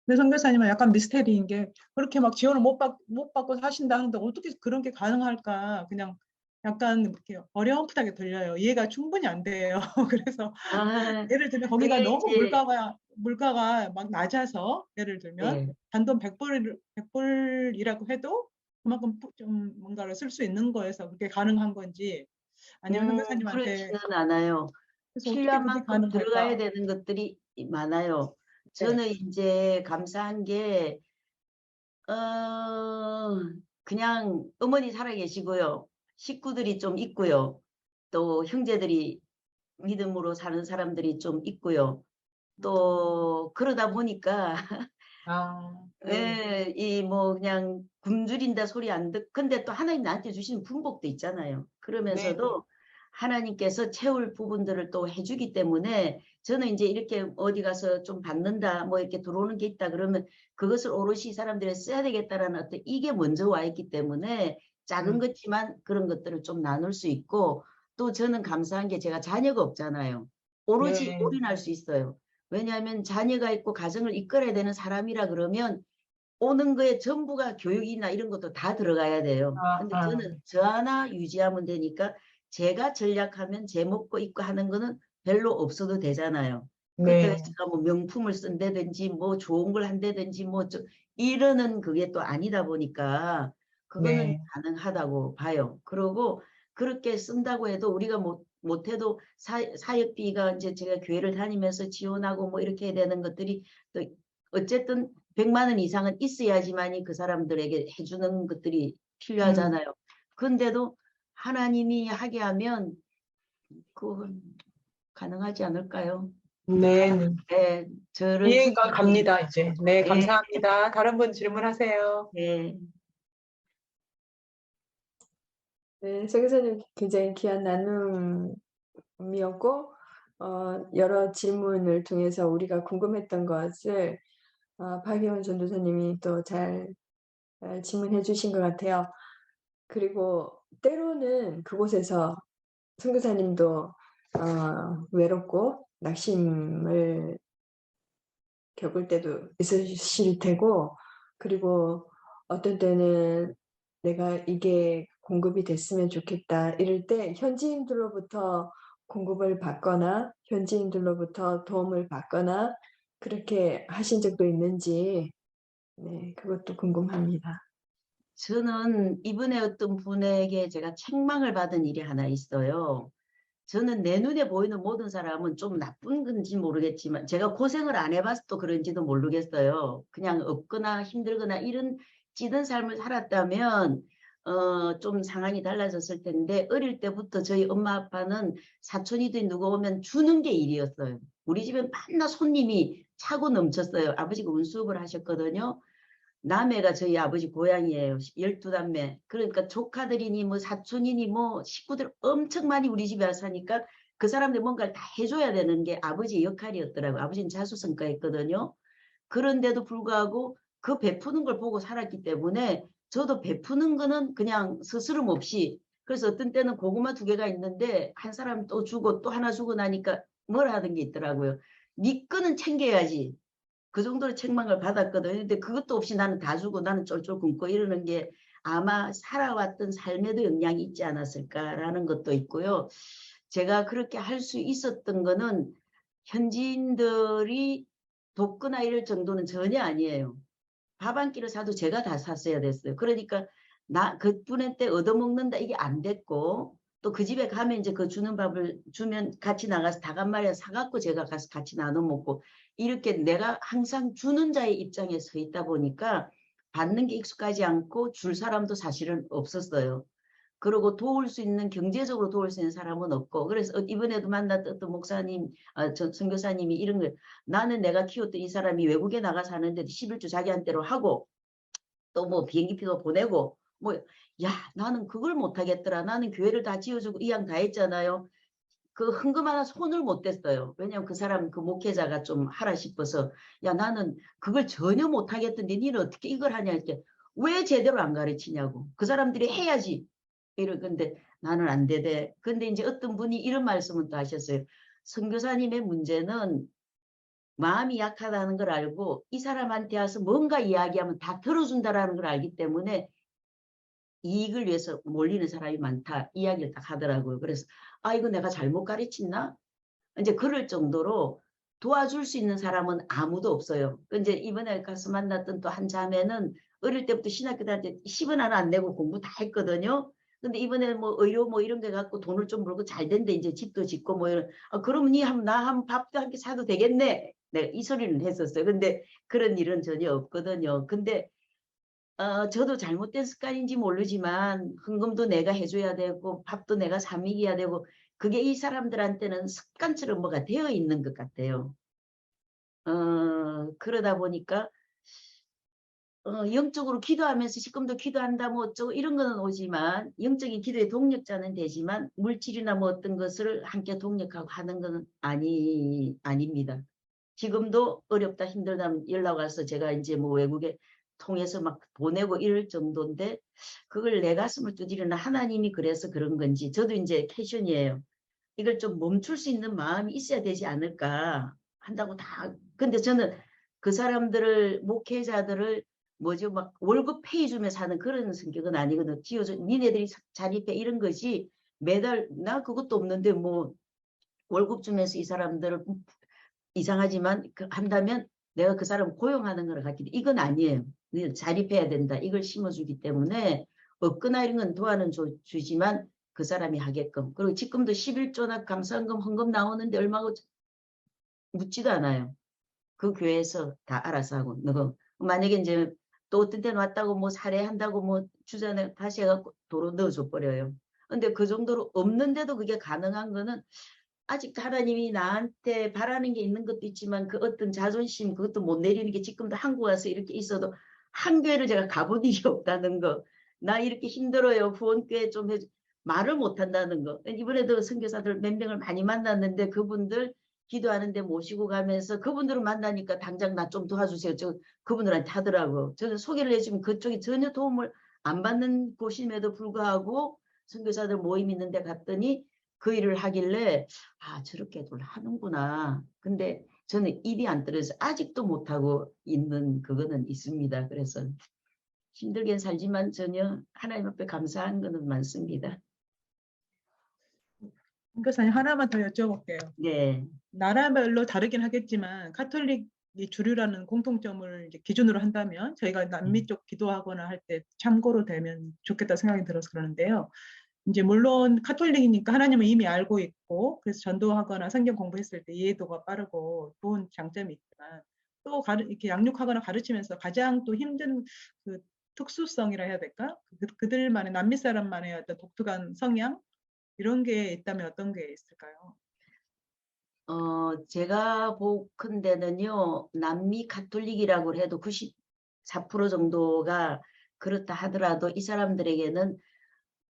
근데 선교사님은 약간 미스테리인 게 그렇게 막 지원을 못 받고 사신다 하는데 어떻게 그런 게 가능할까, 그냥 약간 이렇게 어렴풋하게 들려요. 이해가 충분히 안 돼요. 그래서 아, 예를 들면 거기가 그게 너무 이제 물가가 막 낮아서 예를 들면 네. 단돈 100불이라고 해도 그만큼 좀 뭔가를 쓸 수 있는 거에서 그게 가능한 건지, 아니면 선교사님한테 그렇지는 않아요. 그래서 어떻게 필요한 그게 만큼 들어가야 가능할까? 되는 것들이 많아요. 네. 저는 이제 감사한 게 그냥 어머니 살아계시고요. 식구들이 좀 있고요. 또 형제들이 믿음으로 사는 사람들이 좀 있고요. 또 그러다 보니까 아, 네. 예, 이 뭐 그냥 굶주린다 소리 안 근데 또 하나님 나한테 주시는 분복도 있잖아요. 네, 네. 그러면서도 하나님께서 채울 부분들을 또 해주기 때문에 저는 이제 이렇게 어디 가서 좀 받는다, 뭐 이렇게 들어오는 게 있다 그러면 그것을 오롯이 사람들이 써야 되겠다라는 어떤 이게 먼저 와 있기 때문에 작은 것지만 그런 것들을 좀 나눌 수 있고, 또 저는 감사한 게 제가 자녀가 없잖아요. 오로지 네. 올인할 수 있어요. 왜냐하면 자녀가 있고 가정을 이끌어야 되는 사람이라 그러면 오는 거에 전부가 교육이나 이런 것도 다 들어가야 돼요. 아, 근데 아, 저는 저 하나 유지하면 되니까 제가 전략하면 제 먹고 입고 하는 거는 별로 없어도 되잖아요. 그렇다고 해서 네. 제가 뭐 명품을 쓴다든지 뭐 좋은 걸 한다든지 뭐 이러는 그게 또 아니다 보니까 그거는 네. 가능하다고 봐요. 그리고 그렇게 쓴다고 해도 우리가 못해도 사역비가 이제 제가 교회를 다니면서 지원하고 뭐 이렇게 되는 것들이 또 어쨌든 100만 원 이상은 있어야지만이 그 사람들에게 해주는 것들이 필요하잖아요. 그런데도 하나님이 하게 하면 그건 가능하지 않을까요? 네. 네, 저를 이해가 충분히 갑니다, 이제. 네, 네, 감사합니다. 다른 분 질문하세요. 네, 네, 서 교사님 굉장히 귀한 나눔 이었고 여러 질문을 통해서 우리가 궁금했던 것을 박예원 전도사님이 또 잘 질문해 주신 것 같아요. 그리고 때로는 그곳에서 선교사님도 외롭고 낙심을 겪을 때도 있으실 테고, 그리고 어떤 때는 '내가 이게 공급이 됐으면 좋겠다.' 이럴 때 현지인들로부터 공급을 받거나 현지인들로부터 도움을 받거나 그렇게 하신 적도 있는지, 네, 그것도 궁금합니다. 저는 이번에 어떤 분에게 제가 책망을 받은 일이 하나 있어요. 저는 내 눈에 보이는 모든 사람은 좀 나쁜 건지 모르겠지만 제가 고생을 안 해봐서 또 그런지도 모르겠어요. 그냥 없거나 힘들거나 이런 찌든 삶을 살았다면 좀 상황이 달라졌을 텐데, 어릴 때부터 저희 엄마 아빠는 사촌이든 누가 오면 주는 게 일이었어요. 우리 집엔 맨날 손님이 차고 넘쳤어요. 아버지가 운수업을 하셨거든요. 남해가 저희 아버지 고향이에요. 12남매. 그러니까 조카들이니 뭐 사촌이니 뭐 식구들 엄청 많이 우리 집에 와서 사니까 그 사람들 뭔가를 다 해줘야 되는 게 아버지의 역할이었더라고요. 아버지는 자수성가했거든요. 그런데도 불구하고 그 베푸는 걸 보고 살았기 때문에 저도 베푸는 거는 그냥 스스럼 없이, 그래서 어떤 때는 고구마 2개가 있는데 한 사람 또 주고 또 하나 주고 나니까 뭘 하던 게 있더라고요. 네 거는 챙겨야지. 그 정도로 책망을 받았거든요. 근데 그것도 없이 나는 다 주고 나는 쫄쫄 굶고 이러는 게 아마 살아왔던 삶에도 영향이 있지 않았을까라는 것도 있고요. 제가 그렇게 할 수 있었던 거는 현지인들이 돕거나 이럴 정도는 전혀 아니에요. 밥 한 끼를 사도 제가 다 샀어야 됐어요. 그러니까 그분한테 얻어먹는다 이게 안 됐고, 또 그 집에 가면 이제 그 주는 밥을 주면 같이 나가서 닭 한 마리 사갖고 제가 가서 같이 나눠 먹고, 이렇게 내가 항상 주는 자의 입장에 서 있다 보니까 받는 게 익숙하지 않고 줄 사람도 사실은 없었어요. 그리고 도울 수 있는, 경제적으로 도울 수 있는 사람은 없고, 그래서 이번에도 만났던 어떤 목사님, 선교사님이 이런 걸, 나는 내가 키웠던 이 사람이 외국에 나가 사는데 11주 자기한테로 하고 또 뭐 비행기표도 보내고 뭐, 야, 나는 그걸 못하겠더라. 나는 교회를 다 지어주고 이양 다 했잖아요. 그 헌금 하나 손을 못 댔어요. 왜냐면 그 사람, 그 목회자가 좀 하라 싶어서, 야, 나는 그걸 전혀 못하겠던데 니는 어떻게 이걸 하냐 이렇게, 왜 제대로 안 가르치냐고. 그 사람들이 해야지. 근데 나는 안 되대. 근데 이제 어떤 분이 이런 말씀을 또 하셨어요. 선교사님의 문제는 마음이 약하다는 걸 알고 이 사람한테 와서 뭔가 이야기하면 다 들어준다라는 걸 알기 때문에 이익을 위해서 몰리는 사람이 많다. 이야기를 딱 하더라고요. 그래서 이거 내가 잘못 가르쳤나? 이제 그럴 정도로 도와줄 수 있는 사람은 아무도 없어요. 이제 이번에 가서 만났던 또 한 자매는 어릴 때부터 신학교 다닐 때 10원 하나 안 내고 공부 다 했거든요. 근데 이번에 뭐 의료 뭐 이런 게 갖고 돈을 좀 벌고 잘 된대. 이제 집도 짓고 뭐 이런. 그러면 나 한 밥도 함께 사도 되겠네. 네, 이 소리를 했었어요. 근데 그런 일은 전혀 없거든요. 근데 저도 잘못된 습관인지 모르지만 헌금도 내가 해줘야 되고 밥도 내가 사 먹여야 되고, 그게 이 사람들한테는 습관처럼 뭐가 되어 있는 것 같아요. 그러다 보니까 영적으로 기도하면서 지금도 기도한다 뭐 어쩌고 이런 거는 오지만, 영적인 기도의 동력자는 되지만 물질이나 뭐 어떤 것을 함께 동력하고 하는 건 아닙니다. 지금도 어렵다 힘들다면 연락 와서 제가 이제 뭐 외국에 통해서 막 보내고 이럴 정도인데, 그걸 내 가슴을 두드리는 하나님이 그래서 그런 건지, 저도 이제 캐션이에요. 이걸 좀 멈출 수 있는 마음이 있어야 되지 않을까 한다고 다. 근데 저는 그 사람들을, 목회자들을 뭐죠, 막 월급 페이 주며 사는 그런 성격은 아니거든. 지어줘, 니네들이 자립해 이런 거지. 매달 나 그것도 없는데 뭐 월급 주면서 이 사람들을, 이상하지만 한다면 내가 그 사람 고용하는 거랑 같기 때문에 이건 아니에요. 자립해야 된다. 이걸 심어주기 때문에 없거나 이런 건 도와는 주지만 그 사람이 하게끔. 그리고 지금도 11조나 감사헌금 헌금 나오는데 얼마고 묻지도 않아요. 그 교회에서 다 알아서 하고. 만약에 이제 또 어떤 때는 왔다고 뭐 살해한다고 뭐 주전에 다시 해갖고 도로 넣어줘 버려요. 근데 그 정도로 없는데도 그게 가능한 거는, 아직 하나님이 나한테 바라는 게 있는 것도 있지만 그 어떤 자존심, 그것도 못 내리는 게 지금도 한국 와서 이렇게 있어도 한 교회를 제가 가본 일이 없다는 거. 나 이렇게 힘들어요. 후원교회 좀 해줘. 말을 못 한다는 거. 이번에도 선교사들 몇 명을 많이 만났는데 그분들 기도하는데 모시고 가면서 그분들을 만나니까 당장 나 좀 도와주세요. 저 그분들한테 하더라고. 저는 소개를 해주면 그쪽이 전혀 도움을 안 받는 곳임에도 불구하고 선교사들 모임 있는데 갔더니 그 일을 하길래 아 저렇게들 하는구나. 근데 저는 입이 안 떨어져서 아직도 못하고 있는 그거는 있습니다. 그래서 힘들게 살지만 전혀 하나님 앞에 감사한 거는 많습니다. 선교사님 하나만 더 여쭤볼게요. 네. 나라별로 다르긴 하겠지만 카톨릭이 주류라는 공통점을 이제 기준으로 한다면 저희가 남미 쪽 기도하거나 할 때 참고로 되면 좋겠다 생각이 들어서 그러는데요. 이제 물론 카톨릭이니까 하나님을 이미 알고 있고 그래서 전도하거나 성경 공부했을 때 이해도가 빠르고 좋은 장점이 있지만 또 이렇게 양육하거나 가르치면서 가장 또 힘든 그 특수성이라 해야 될까? 그들만의 남미 사람만의 어떤 독특한 성향 이런 게 있다면 어떤 게 있을까요? 제가 보건대는요, 남미 가톨릭이라고 해도 94% 정도가 그렇다 하더라도 이 사람들에게는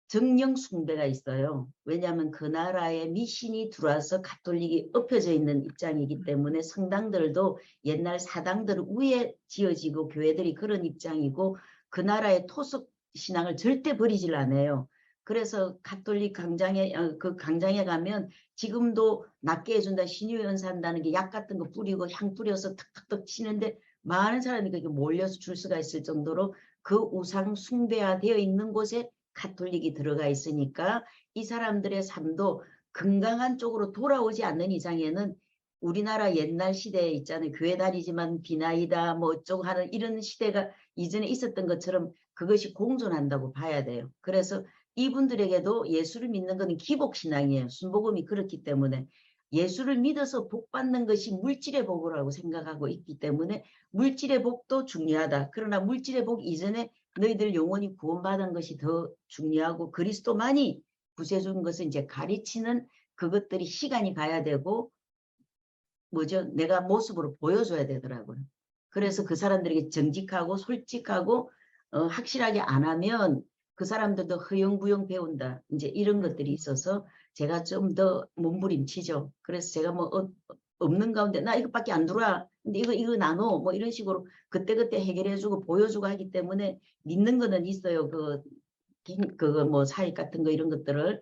정령 숭배가 있어요. 왜냐하면 그 나라에 미신이 들어와서 가톨릭이 엎혀져 있는 입장이기 때문에 성당들도 옛날 사당들 위에 지어지고 교회들이 그런 입장이고 그 나라의 토속 신앙을 절대 버리질 않아요. 그래서 가톨릭 강장에 그 강장에 가면 지금도 낫게 해준다 신유연사 한다는 게 약 같은 거 뿌리고 향 뿌려서 탁탁탁 치는데 많은 사람이 거기 몰려서 줄 수가 있을 정도로 그 우상 숭배화되어 있는 곳에 가톨릭이 들어가 있으니까 이 사람들의 삶도 건강한 쪽으로 돌아오지 않는 이상에는 우리나라 옛날 시대에 있잖아요. 교회 다니지만 비나이다 뭐 어쩌고 하는 이런 시대가 이전에 있었던 것처럼 그것이 공존한다고 봐야 돼요. 그래서 이분들에게도 예수를 믿는 것은 기복신앙이에요. 순복음이 그렇기 때문에 예수를 믿어서 복 받는 것이 물질의 복이라고 생각하고 있기 때문에 물질의 복도 중요하다. 그러나 물질의 복 이전에 너희들 영혼이 구원받은 것이 더 중요하고 그리스도만이 구세주인 것은 이제 가르치는 그것들이 시간이 가야 되고 뭐죠? 내가 모습으로 보여줘야 되더라고요. 그래서 그 사람들에게 정직하고 솔직하고 확실하게 안 하면 그 사람들도 허영부영 배운다. 이제 이런 것들이 있어서 제가 좀 더 몸부림치죠. 그래서 제가 뭐 없는 가운데 나 이것밖에 안 들어와. 근데 이거 나눠. 뭐 이런 식으로 그때그때 해결해주고 보여주고 하기 때문에 믿는 거는 있어요. 그거 뭐 사익 같은 거 이런 것들을.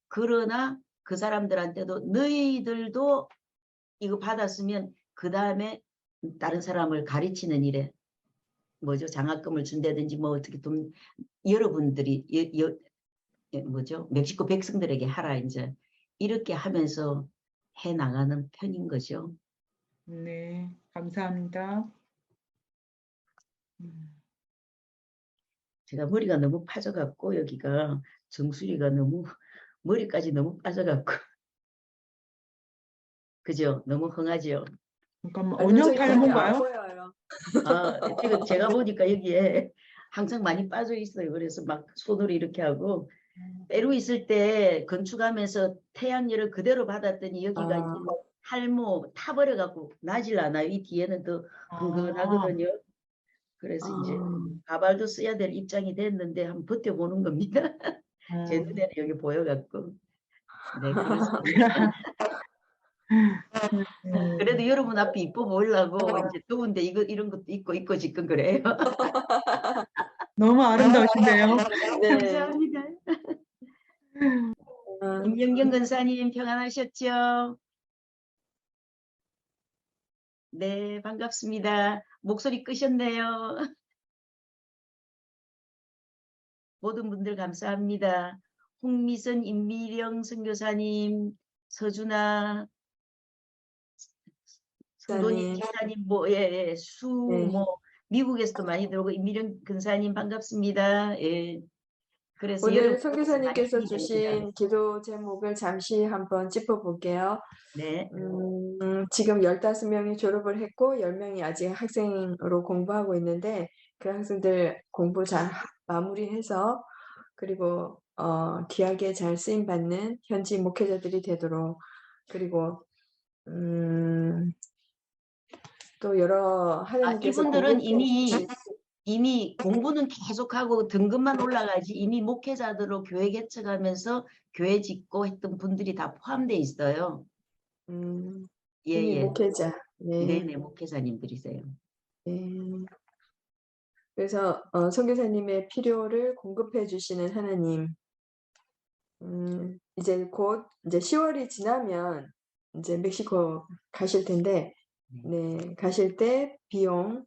그러나 그 사람들한테도 너희들도 이거 받았으면 그 다음에 다른 사람을 가르치는 일에 뭐죠? 장학금을 준다든지 뭐 어떻게 좀 여러분들이 뭐죠? 멕시코 백성들에게 하라 이제 이렇게 하면서 해 나가는 편인 거죠. 네, 감사합니다. 제가 머리가 너무 빠져갖고 여기가 정수리가 너무 머리까지 너무 빠져갖고 그죠? 너무 흥하죠. 잠깐만, 아니요, 원형 저기 그렇게 안 탈모인가요? 보여요. 지금 제가 보니까 여기에 항상 많이 빠져 있어요. 그래서 막 손으로 이렇게 하고 페루 있을 때 건축하면서 태양열을 그대로 받았더니 여기가 이제 탈모 타버려갖고 나질 않아요. 이 뒤에는 더 흥건하거든요. 그래서 이제 가발도 써야 될 입장이 됐는데 한번 버텨보는 겁니다. 제 눈에는 여기 보여갖고. 네, 그렇습니다. 그래도 여러분 앞에 이뻐 보이려고 이제 더운데 이런 것도 입고 지금 그래요. 너무 아름다우신데요. 네. 감사합니다. 임영경 권사님 평안하셨죠? 네, 반갑습니다. 목소리 끄셨네요. 모든 분들 감사합니다. 홍미선, 임미령 선교사님, 서준아, 성도님, 집사님, 뭐, 예, 뭐, 미국에서도 많이 들어오고, 임미령 근사님 반갑습니다. 예. 그래서 오늘 여러분 선교사님께서 많이 주신 기도 제목을 잠시 한번 짚어볼게요. 네. 지금 15명이 졸업을 했고 10명이 아직 학생으로 공부하고 있는데 그 학생들 공부 잘 마무리해서 그리고 귀하게 잘 쓰임받는 현지 목회자들이 되도록 그리고 또 여러 하나님께서 이분들은 이미 이미 공부는 계속하고 등급만 올라가지 이미 목회자들로 교회 개척하면서 교회 짓고 했던 분들이 다 포함되어 있어요. 이미 예. 목회자. 네. 네네, 목회자님들이세요. 네. 그래서 선교사님의 필요를 공급해 주시는 하나님. 이제 곧 이제 10월이 지나면 이제 멕시코 가실 텐데, 네, 가실 때 비용,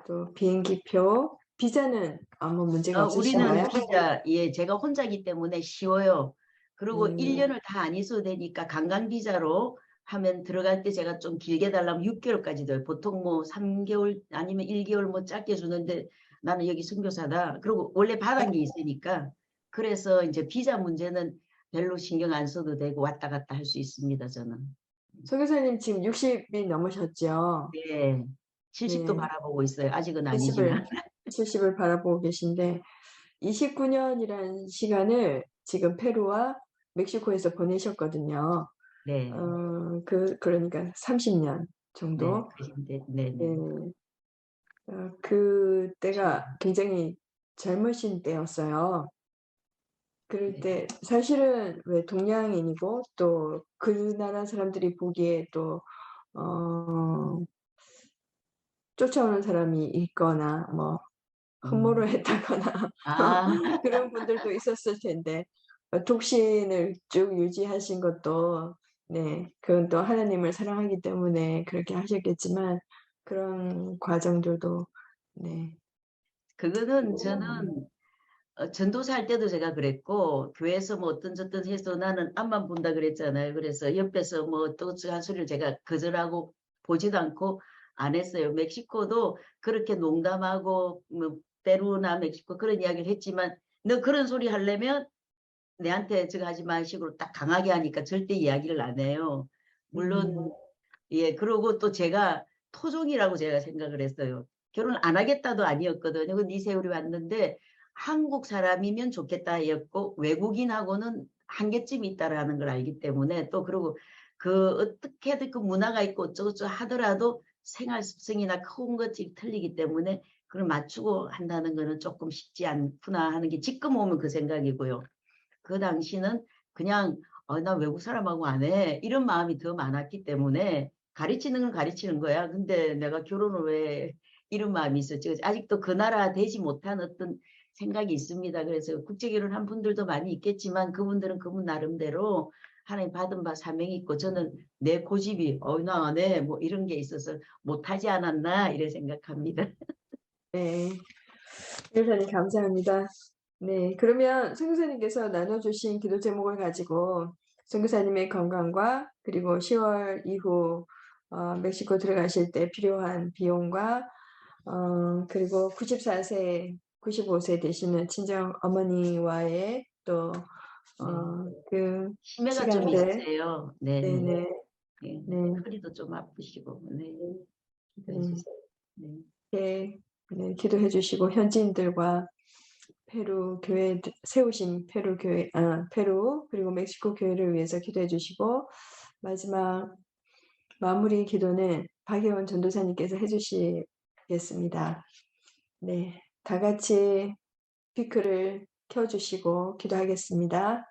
또 비행기표, 비자는 아무 문제가 우리는 없으신가요? 비자, 예, 제가 혼자기 때문에 쉬워요. 그리고 1년을 다 안 있어도 되니까 관광 비자로 하면 들어갈 때 제가 좀 길게 달라면 6개월까지 돼요. 보통 뭐 3개월 아니면 1개월 뭐 짧게 주는데 나는 여기 선교사다. 그리고 원래 받은 게 있으니까 그래서 이제 비자 문제는 별로 신경 안 써도 되고 왔다 갔다 할 수 있습니다, 저는. 선교사님 지금 60이 넘으셨죠? 네. 70도 네. 바라보고 있어요. 아직은 아니지만. 70을 바라보고 계신데 29년이라는 시간을 지금 페루와 멕시코에서 보내셨거든요. 네. 그러니까 30년 정도. 네. 네. 그때가 굉장히 젊으신 때였어요. 그럴 때 사실은 왜 동양인이고 또 그 나라 사람들이 보기에 또 쫓아오는 사람이 있거나 뭐 흠모를 했다거나 그런 분들도 있었을 텐데 독신을 쭉 유지하신 것도 네, 그건 또 하나님을 사랑하기 때문에 그렇게 하셨겠지만 그런 과정들도 네. 그거는 저는 전도사 할 때도 제가 그랬고 교회에서 뭐 어떤 저떤 해서 나는 앞만 본다 그랬잖아요. 그래서 옆에서 뭐 또 한 소리를 제가 거절하고 보지도 않고 안 했어요. 멕시코도 그렇게 농담하고 뭐 페루나 멕시코 그런 이야기를 했지만 너 그런 소리 하려면 내한테 저거 하지 마 식으로 딱 강하게 하니까 절대 이야기를 안 해요. 물론 예, 그러고 또 제가 토종이라고 제가 생각을 했어요. 결혼 안 하겠다도 아니었거든요. 근데 이 세월이 왔는데 한국 사람이면 좋겠다였고 외국인하고는 한계점이 있다라는 걸 알기 때문에 또 그리고 그 어떻게든 그 문화가 있고 어쩌고저쩌고 하더라도 생활 습성이나 큰 것들이 틀리기 때문에 그걸 맞추고 한다는 거는 조금 쉽지 않구나 하는 게 지금 오면 그 생각이고요. 그 당시는 그냥 나 외국 사람하고 안 해 이런 마음이 더 많았기 때문에 가르치는 건 가르치는 거야. 근데 내가 결혼을 왜 이런 마음이 있었지. 아직도 그 나라 되지 못한 어떤 생각이 있습니다. 그래서 국제결혼한 분들도 많이 있겠지만 그분들은 그분 나름대로 하나님 받은 바 사명이 있고 저는 내 고집이 나 안 해 뭐 이런 게 있어서 못하지 않았나 이래 생각합니다. 네. 선교사님 감사합니다. 네, 그러면 선교사님께서 나눠주신 기도 제목을 가지고 선교사님의 건강과 그리고 10월 이후 멕시코 들어가실 때 필요한 비용과 그리고 94세, 95세 되시는 친정 어머니와의 또 그 치매가 좀 시간들. 있으세요. 네. 네네. 네. 네. 허리도 좀 아프시고. 네. 네, 네, 기도해 주시고 현지인들과 페루 교회 세우신 페루 교회, 페루 그리고 멕시코 교회를 위해서 기도해 주시고 마지막 마무리 기도는 박혜원 전도사님께서 해주시겠습니다. 네, 다 같이 스피크를 켜주시고 기도하겠습니다.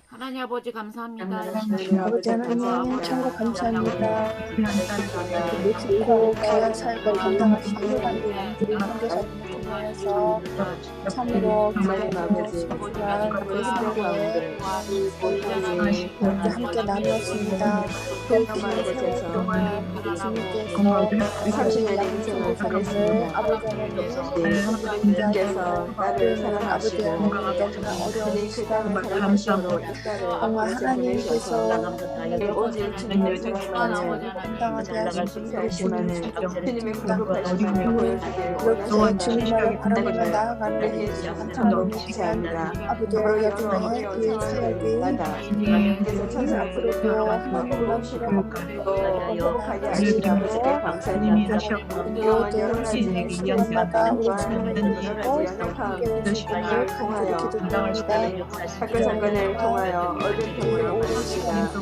하나님 아버지 감사합니다. 아버지 하나님 천국 감사합니다. 멕시코 교회 사역을 감당하시는 우리 선교사님을 통하여서 참으로 기도하고 소중한 우리 사역에 이렇게 함께 나누었습니다. 그 긴 세월 동안 주님께서 30년의 인생을 보냈습니다. 아버지 하나님 주님께서 나를 아버지 사랑하시고 하나님 너무나 어려운 그 시간을 땅을 사랑하시고 정말 하나님께서 오직 주님의 사랑만을 감당하게 하신 하시만은 주님의 공급하심을 보여주길 이렇게 원하시는 주님을 바라보며 나아가는 이렇게 참으로 감사합니다. 아버지의 여전히 이 사역이 그래서 천사 앞으로도 하나님만 행복하게 하시는 아버지께 감사드립니다. 영원 여러 가지 시간마다 우리 주님을 여러 가지 연약함 통하여 학교 사건을 통하여 주시며 얻은 병으로 고칩니다.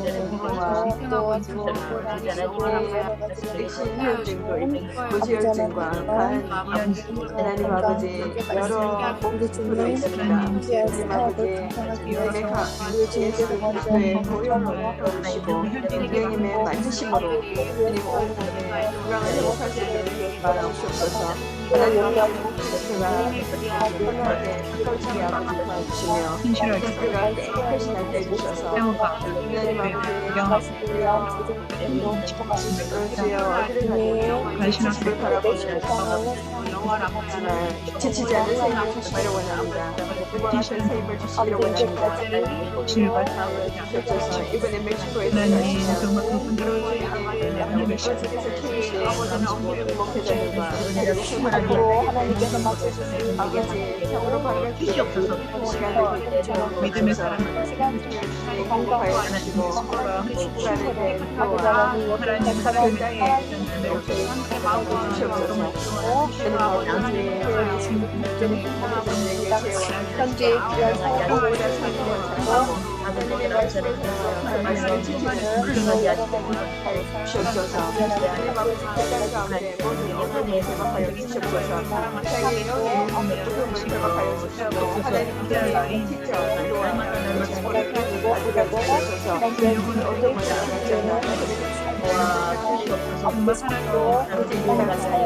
또한 백신 후유증도 고지혈증과 간, 하나님 아버지 여러 몸수가 있습니다. 하나님 아버지 예수 그리스도의 보혈로 떠주시고 주님의 만지심으로 주님 온 몸에 건강을 회복할 수 있도록 도와주시옵소서. 하나님 아버지 목표가 건강하게 펼치게 아버지 도와주시며 목표가 깨끗하게 해주셔서 하나님 아버지 주여 어디를 가도 주를 바라보시면서 지치지 않는 삶을 주시기를 원합니다. 무궁 같은 삶을 주시기를 원합니다. 주셔서 이번에 멕시코에서 멕시코에서 키우신 목회자들과 앞으로 하나님께서 맡겨주신 아버지 참으로 바르게 주시옵소서. 시간을 믿음의 사랑 시간 건강하게 주시고 시간을 아버지와 하나님 사랑 땅에 주시옵소서. 현재 귀한 사랑을 하나님의 말씀을 주시옵소서. 하나님 아버지 세상 가운데 모든 어둠을 제거하여 주시옵소서. 세상의 영의 어둠을 제거하여 주시고 하나님께서 진짜 어디로와 정보를 가져가 주셔서 모든 어둠을 제거하여 앞으로 사랑으로 인간하여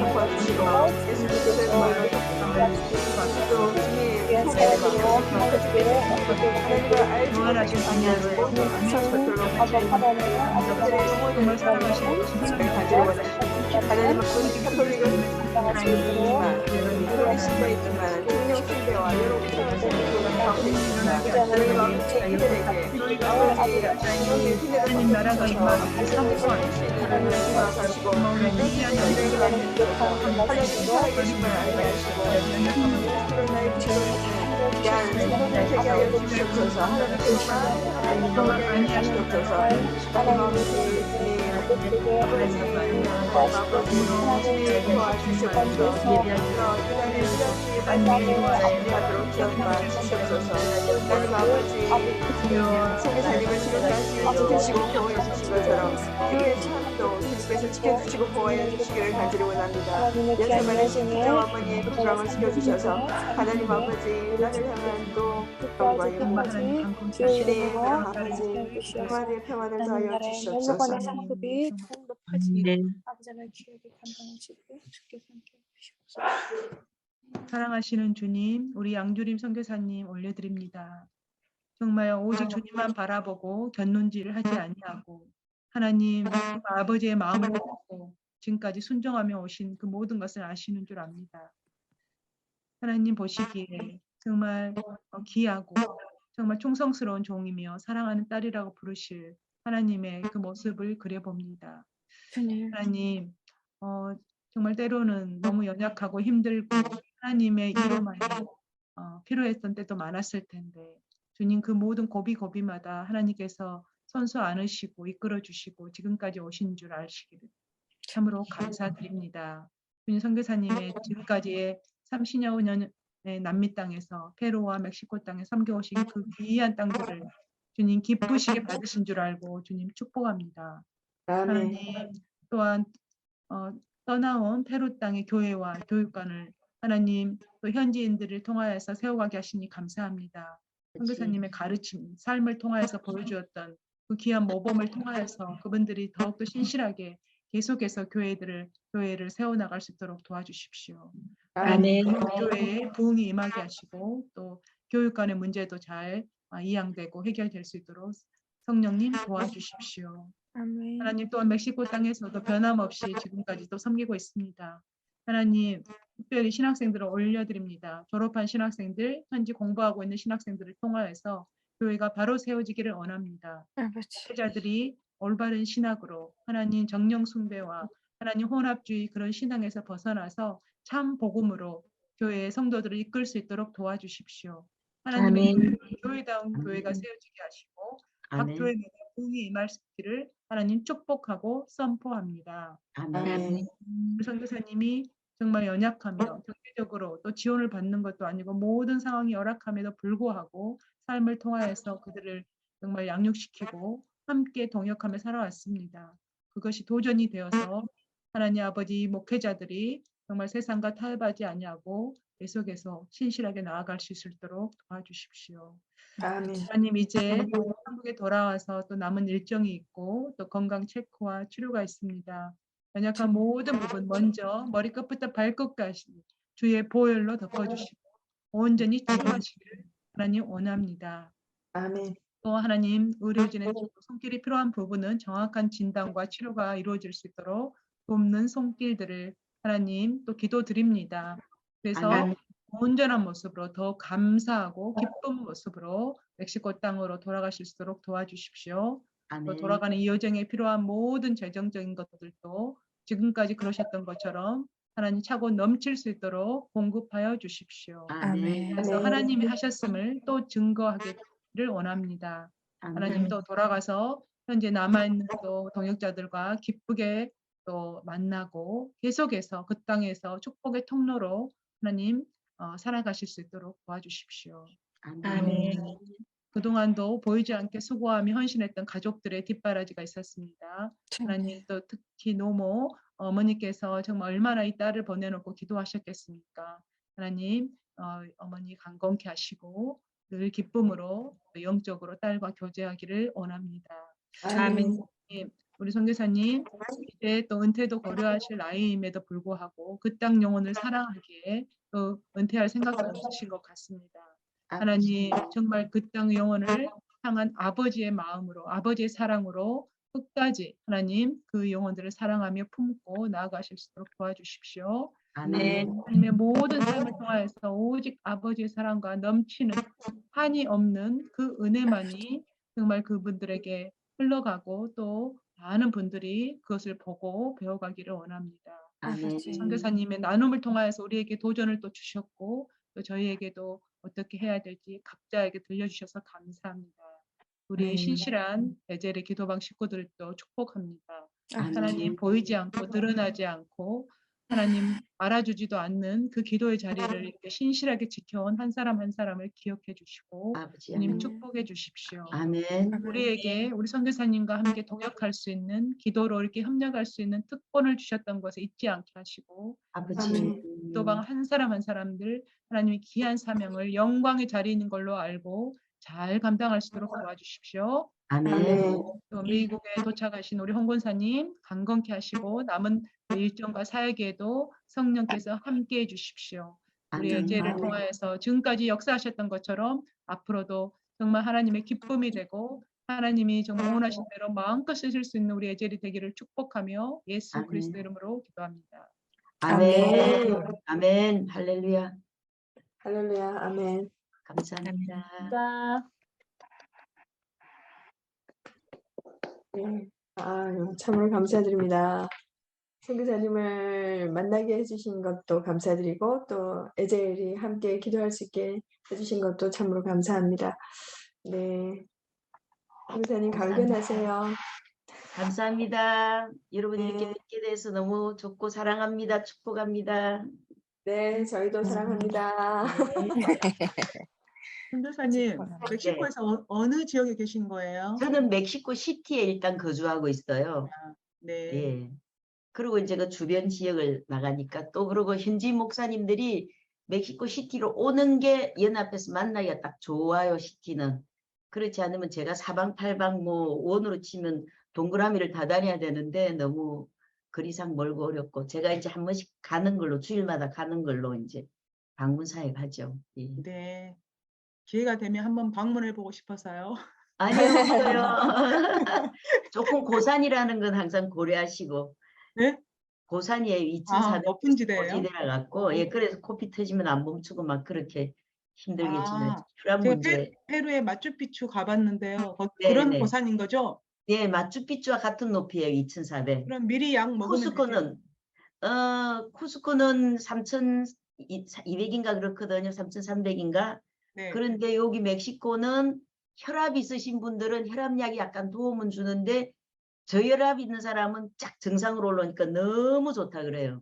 도와주시고 예수 그리스도의 보혈로 또 주님 사랑으로 하나님께 하나님을 알지 못하신 방향을 모든 상처들로 그들의 영혼을 사랑하시고 진심을 가지고 하나님은 군 카톨릭은 카톨릭 신자이지만 중령 신대와 여러 부처의 교단 가운데 있습니다. 하나님 아버지 이들에게 영의 hin대를 나라가 임하고 상소할 수 있는 하나님을 허락하시고 이들에게 하나님 살아계심을 알게 하시고 그러나의 귀한 생명을 되게 하여 주시옵소서. 하나님께서만 평안을 하시옵소서. 하나님 아버지 아버지 도와주시옵소서. 이날의 수련이 반드하도록 기억만 주시옵소서. 하나님 아버지 성교사님을 지금까지 지키시고 보호해 주신 것처럼 그의 참도 주님께서 지켜주시고 보호해 주시기를 간절히 원합니다. 연세만의 신부장 어머니의 건강을 지켜주셔서 하나님 아버지 나를 향한 또 영광과 영광 주님 아버지 평안의 평안을 더하여 주시옵소서. 상급이 더욱 높아지게 아버지의 기억이 감당하시고 주께서 함께 해주시옵소서. 사랑하시는 주님, 우리 양주림 선교사님 올려드립니다. 정말 오직 주님만 바라보고 곁눈질을 하지 아니하고 하나님 아버지의 마음을 품고 지금까지 순종하며 오신 그 모든 것을 아시는 줄 압니다. 하나님 보시기에 정말 귀하고 정말 충성스러운 종이며 사랑하는 딸이라고 부르실 하나님의 그 모습을 그려봅니다. 하나님 정말 때로는 너무 연약하고 힘들고 하나님의 이로만이 필요했던 때도 많았을 텐데 주님 그 모든 고비고비마다 하나님께서 손수 안으시고 이끌어 주시고 지금까지 오신 줄 아시기를 참으로 감사드립니다. 주님 선교사님의 지금까지의 30여 년의 남미 땅에서 페루와 멕시코 땅에 섬겨오신 그 귀한 땅들을 주님 기쁘시게 받으신 줄 알고 주님 축복합니다. 하나님 또한 떠나온 페루 땅의 교회와 교육관을 하나님 또 현지인들을 통하여서 세워가게 하시니 감사합니다. 선교사님의 가르침, 삶을 통하여서 보여주었던 그 귀한 모범을 통하여서 그분들이 더욱더 신실하게 계속해서 교회를 세워나갈 수 있도록 도와주십시오. 아멘. 교회에 부흥이 임하게 하시고 또 교육관의 문제도 잘 이양되고 해결될 수 있도록 성령님 도와주십시오. 아멘. 하나님 또한 멕시코 땅에서도 변함없이 지금까지도 섬기고 있습니다. 하나님 특별히 신학생들을 올려드립니다. 졸업한 신학생들, 현지 공부하고 있는 신학생들을 통하여서 교회가 바로 세워지기를 원합니다. 학자들이 올바른 신학으로 하나님 정령 숭배와 하나님 혼합주의 그런 신앙에서 벗어나서 참 복음으로 교회의 성도들을 이끌 수 있도록 도와주십시오. 하나님의 교회다운 교회가 세워지게 하시고 각 교회마다 부흥이 임할 수 있기를 하나님 축복하고 선포합니다. 아멘. 선교사님이 정말 연약하며 경제적으로 또 지원을 받는 것도 아니고 모든 상황이 열악함에도 불구하고 삶을 통하여서 그들을 정말 양육시키고 함께 동역하며 살아왔습니다. 그것이 도전이 되어서 하나님 아버지 목회자들이 정말 세상과 타협하지 아니하고 계속해서 신실하게 나아갈 수 있도록 도와주십시오. 아멘. 하나님 이제 한국에 돌아와서 또 남은 일정이 있고 또 건강 체크와 치료가 있습니다. 연약한 모든 부분 먼저 머리끝부터 발끝까지 주의 보혈로 덮어주시고 온전히 치료하시기를 하나님 원합니다. 아멘. 또 하나님 의료진의 손길이 필요한 부분은 정확한 진단과 치료가 이루어질 수 있도록 돕는 손길들을 하나님 또 기도드립니다. 그래서 아멘. 온전한 모습으로 더 감사하고 기쁜 모습으로 멕시코 땅으로 돌아가실 수 있도록 도와주십시오. 또 아멘. 돌아가는 이 여정에 필요한 모든 재정적인 것들도 지금까지 그러셨던 것처럼 하나님 차고 넘칠 수 있도록 공급하여 주십시오. 아멘. 그래서 하나님이 하셨음을 또 증거하기를 원합니다. 하나님 또 돌아가서 현재 남아있는 또 동역자들과 기쁘게 또 만나고 계속해서 그 땅에서 축복의 통로로 하나님 살아가실 수 있도록 도와주십시오. 아멘. 그동안도 보이지 않게 수고하며 헌신했던 가족들의 뒷바라지가 있었습니다. 하나님 또 특히 노모 어머니께서 정말 얼마나 이 딸을 보내놓고 기도하셨겠습니까? 하나님 어머니 강건케 하시고 늘 기쁨으로 영적으로 딸과 교제하기를 원합니다. 아멘. 우리 선교사님 이제 또 은퇴도 고려하실 나이임에도 불구하고 그 땅 영혼을 사랑하기에 또 은퇴할 생각도 없으신 것 같습니다. 하나님 정말 그 땅 영혼을 향한 아버지의 마음으로 아버지의 사랑으로 끝까지 하나님 그 영혼들을 사랑하며 품고 나아가실 수 있도록 도와주십시오. 아멘. 하나님의 모든 삶을 통하여서 오직 아버지의 사랑과 넘치는 한이 없는 그 은혜만이 정말 그분들에게 흘러가고 또 많은 분들이 그것을 보고 배워가기를 원합니다. 아멘. 선교사님의 나눔을 통하여서 우리에게 도전을 또 주셨고 또 저희에게도 어떻게 해야 될지 각자에게 들려주셔서 감사합니다. 우리 신실한 베젤의 기도방 식구들도 축복합니다. 하나님 보이지 않고 드러나지 않고 하나님 알아주지도 않는 그 기도의 자리를 이렇게 신실하게 지켜온 한 사람 한 사람을 기억해 주시고 아버지. 하나님 아멘. 축복해 주십시오. 아멘. 우리에게 우리 선교사님과 함께 동역할 수 있는 기도로 이렇게 협력할 수 있는 특권을 주셨던 것을 잊지 않게 하시고 아버지. 기도방 한 사람 한 사람들 하나님의 귀한 사명을 영광의 자리에 있는 걸로 알고 잘 감당할 수 있도록 도와주십시오. 아멘. 또 미국에 도착하신 우리 홍권사님 강건케 하시고 남은 일정과 사역에도 성령께서 함께해 주십시오. 우리 아멘. 예제를 통하여서 지금까지 역사하셨던 것처럼 앞으로도 정말 하나님의 기쁨이 되고 하나님이 정말 원하신 대로 마음껏 쓰실 수 있는 우리 예젤이 되기를 축복하며 예수 아멘. 그리스도 이름으로 기도합니다. 아멘. 아멘. 할렐루야. 할렐루야. 아멘. 감사합니다. 네. 참으로 감사드립니다. 선교사님을 만나게 해주신 것도 감사드리고 또 에젤이 함께 기도할 수 있게 해주신 것도 참으로 감사합니다. 네, 선교사님 강변하세요. 감사합니다. 여러분 이렇게 네. 뵙게 돼서 너무 좋고 사랑합니다. 축복합니다. 네, 저희도 사랑합니다. 선교사님, 멕시코에서 어느 지역에 계신 거예요? 저는 멕시코 시티에 일단 거주하고 있어요. 네. 예. 그리고 이제 그 주변 지역을 나가니까 또 그러고 현지 목사님들이 멕시코 시티로 오는 게 연합해서 만나기가 딱 좋아요. 시티는. 그렇지 않으면 제가 사방팔방 뭐 원으로 치면 동그라미를 다 다녀야 되는데 너무 거리상 멀고 어렵고 제가 이제 한 번씩 가는 걸로 주일마다 가는 걸로 이제 방문 사역 하죠. 예. 네. 기회가 되면 한번 방문해 보고 싶어서요. 아니요, 없어요. 조금 고산이라는 건 항상 고려하시고. 네? 고산이에요. 2,400 높은 지대예요? 지대라 갖고 예, 그래서 코피 터지면 안 멈추고 막 그렇게 힘들겠지만 출한 제가 문제. 페루에 마추픽추 가봤는데요. 네, 그런 네. 고산인 거죠? 예, 마추픽추와 같은 높이에요. 2,400. 그럼 미리 약 먹으면 되죠? 쿠스코는 3,200인가 그렇거든요. 3,300인가. 네. 그런데 여기 멕시코는 혈압 있으신 분들은 혈압약이 약간 도움은 주는데 저혈압 있는 사람은 쫙 정상으로 올라오니까 너무 좋다 그래요.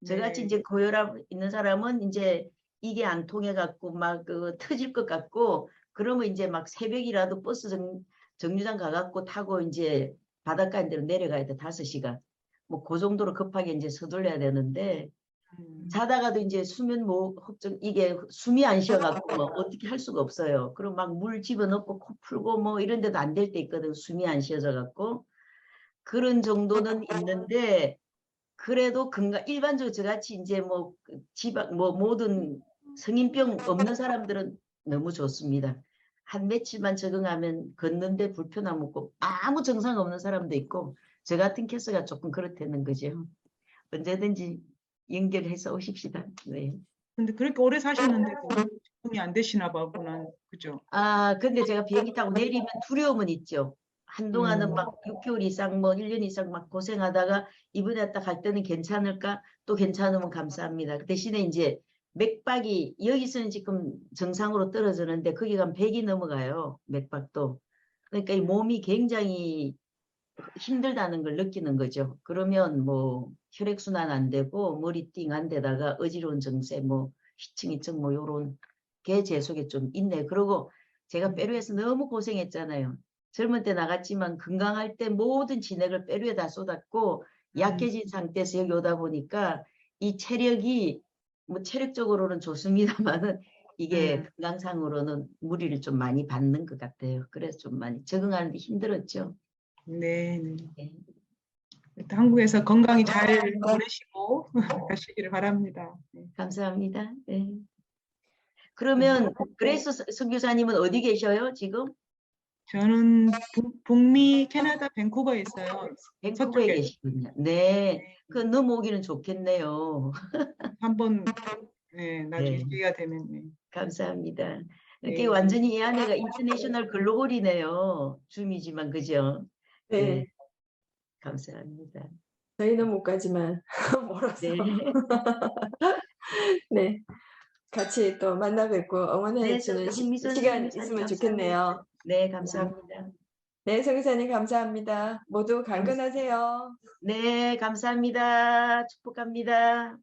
저같이 네. 이제 고혈압 있는 사람은 이제 이게 안 통해 갖고 막 터질 것 같고 그러면 이제 막 새벽이라도 버스 정류장 가갖고 타고 이제 바닷가 데로 내려가야 돼. 5시간. 뭐 그 정도로 급하게 이제 서둘러야 되는데 자다가도 이제 수면 걱정 이게 숨이 안 쉬어갖고 뭐 어떻게 할 수가 없어요. 그럼 막 물 집어넣고 코 풀고 뭐 이런 데도 안 될 때 있거든. 숨이 안 쉬어져갖고 그런 정도는 있는데 그래도 일반적으로 저같이 이제 뭐 지방 뭐 모든 성인병 없는 사람들은 너무 좋습니다. 한 며칠만 적응하면 걷는데 불편함 없고 아무 증상 없는 사람도 있고 저 같은 케이스가 조금 그렇다는 거죠. 언제든지 연결해서 오십시다. 네. 근데 그렇게 오래 사셨는데도 적응이 안 되시나 봐구나. 그죠? 아, 근데 제가 비행기 타고 내리면 두려움은 있죠. 한동안은 막 6개월 이상, 뭐 1년 이상 막 고생하다가 이번에 왔다 갈 때는 괜찮을까? 또 괜찮으면 감사합니다. 그 대신에 이제 맥박이, 여기서는 지금 정상으로 떨어지는데 거기 가면 100이 넘어가요. 맥박도. 그러니까 이 몸이 굉장히 힘들다는 걸 느끼는 거죠. 그러면 뭐 혈액순환 안 되고 머리띵 안 되다가 어지러운 증세, 뭐 희청희청 뭐 요런 게 제 속에 좀 있네. 그리고 제가 빼루에서 너무 고생했잖아요. 젊을 때 나갔지만 건강할 때 모든 진액을 빼루에 다 쏟았고 약해진 상태에서 여기 오다 보니까 이 체력이 뭐 체력적으로는 좋습니다만은 이게 건강상으로는 무리를 좀 많이 받는 것 같아요. 그래서 좀 많이 적응하는데 힘들었죠. 네. 네. 네. 일단 한국에서 건강히 잘 보내시고 가시기를 바랍니다. 네. 감사합니다. 네. 그러면 그레이스 선교사님은 어디 계셔요, 지금? 저는 북미 캐나다 밴쿠버에 있어요. 밴쿠버에 서쪽에. 계시군요. 네. 그 넘어오기는 좋겠네요. 한번 네, 나중에 네. 기회가 되면 네. 감사합니다. 이렇게 네. 완전히 이 아내가 인터내셔널 글로벌이네요. 줌이지만 그죠? 네. 감사합니다. 저희는 못 가지만 멀어서 네. 네. 같이 또 만나 뵙고 응원해 네, 주는 김미선 시간 선교사님 있으면 감사합니다. 좋겠네요. 네, 감사합니다. 네, 선교사님 감사합니다. 모두 강건하세요. 네, 감사합니다. 축복합니다.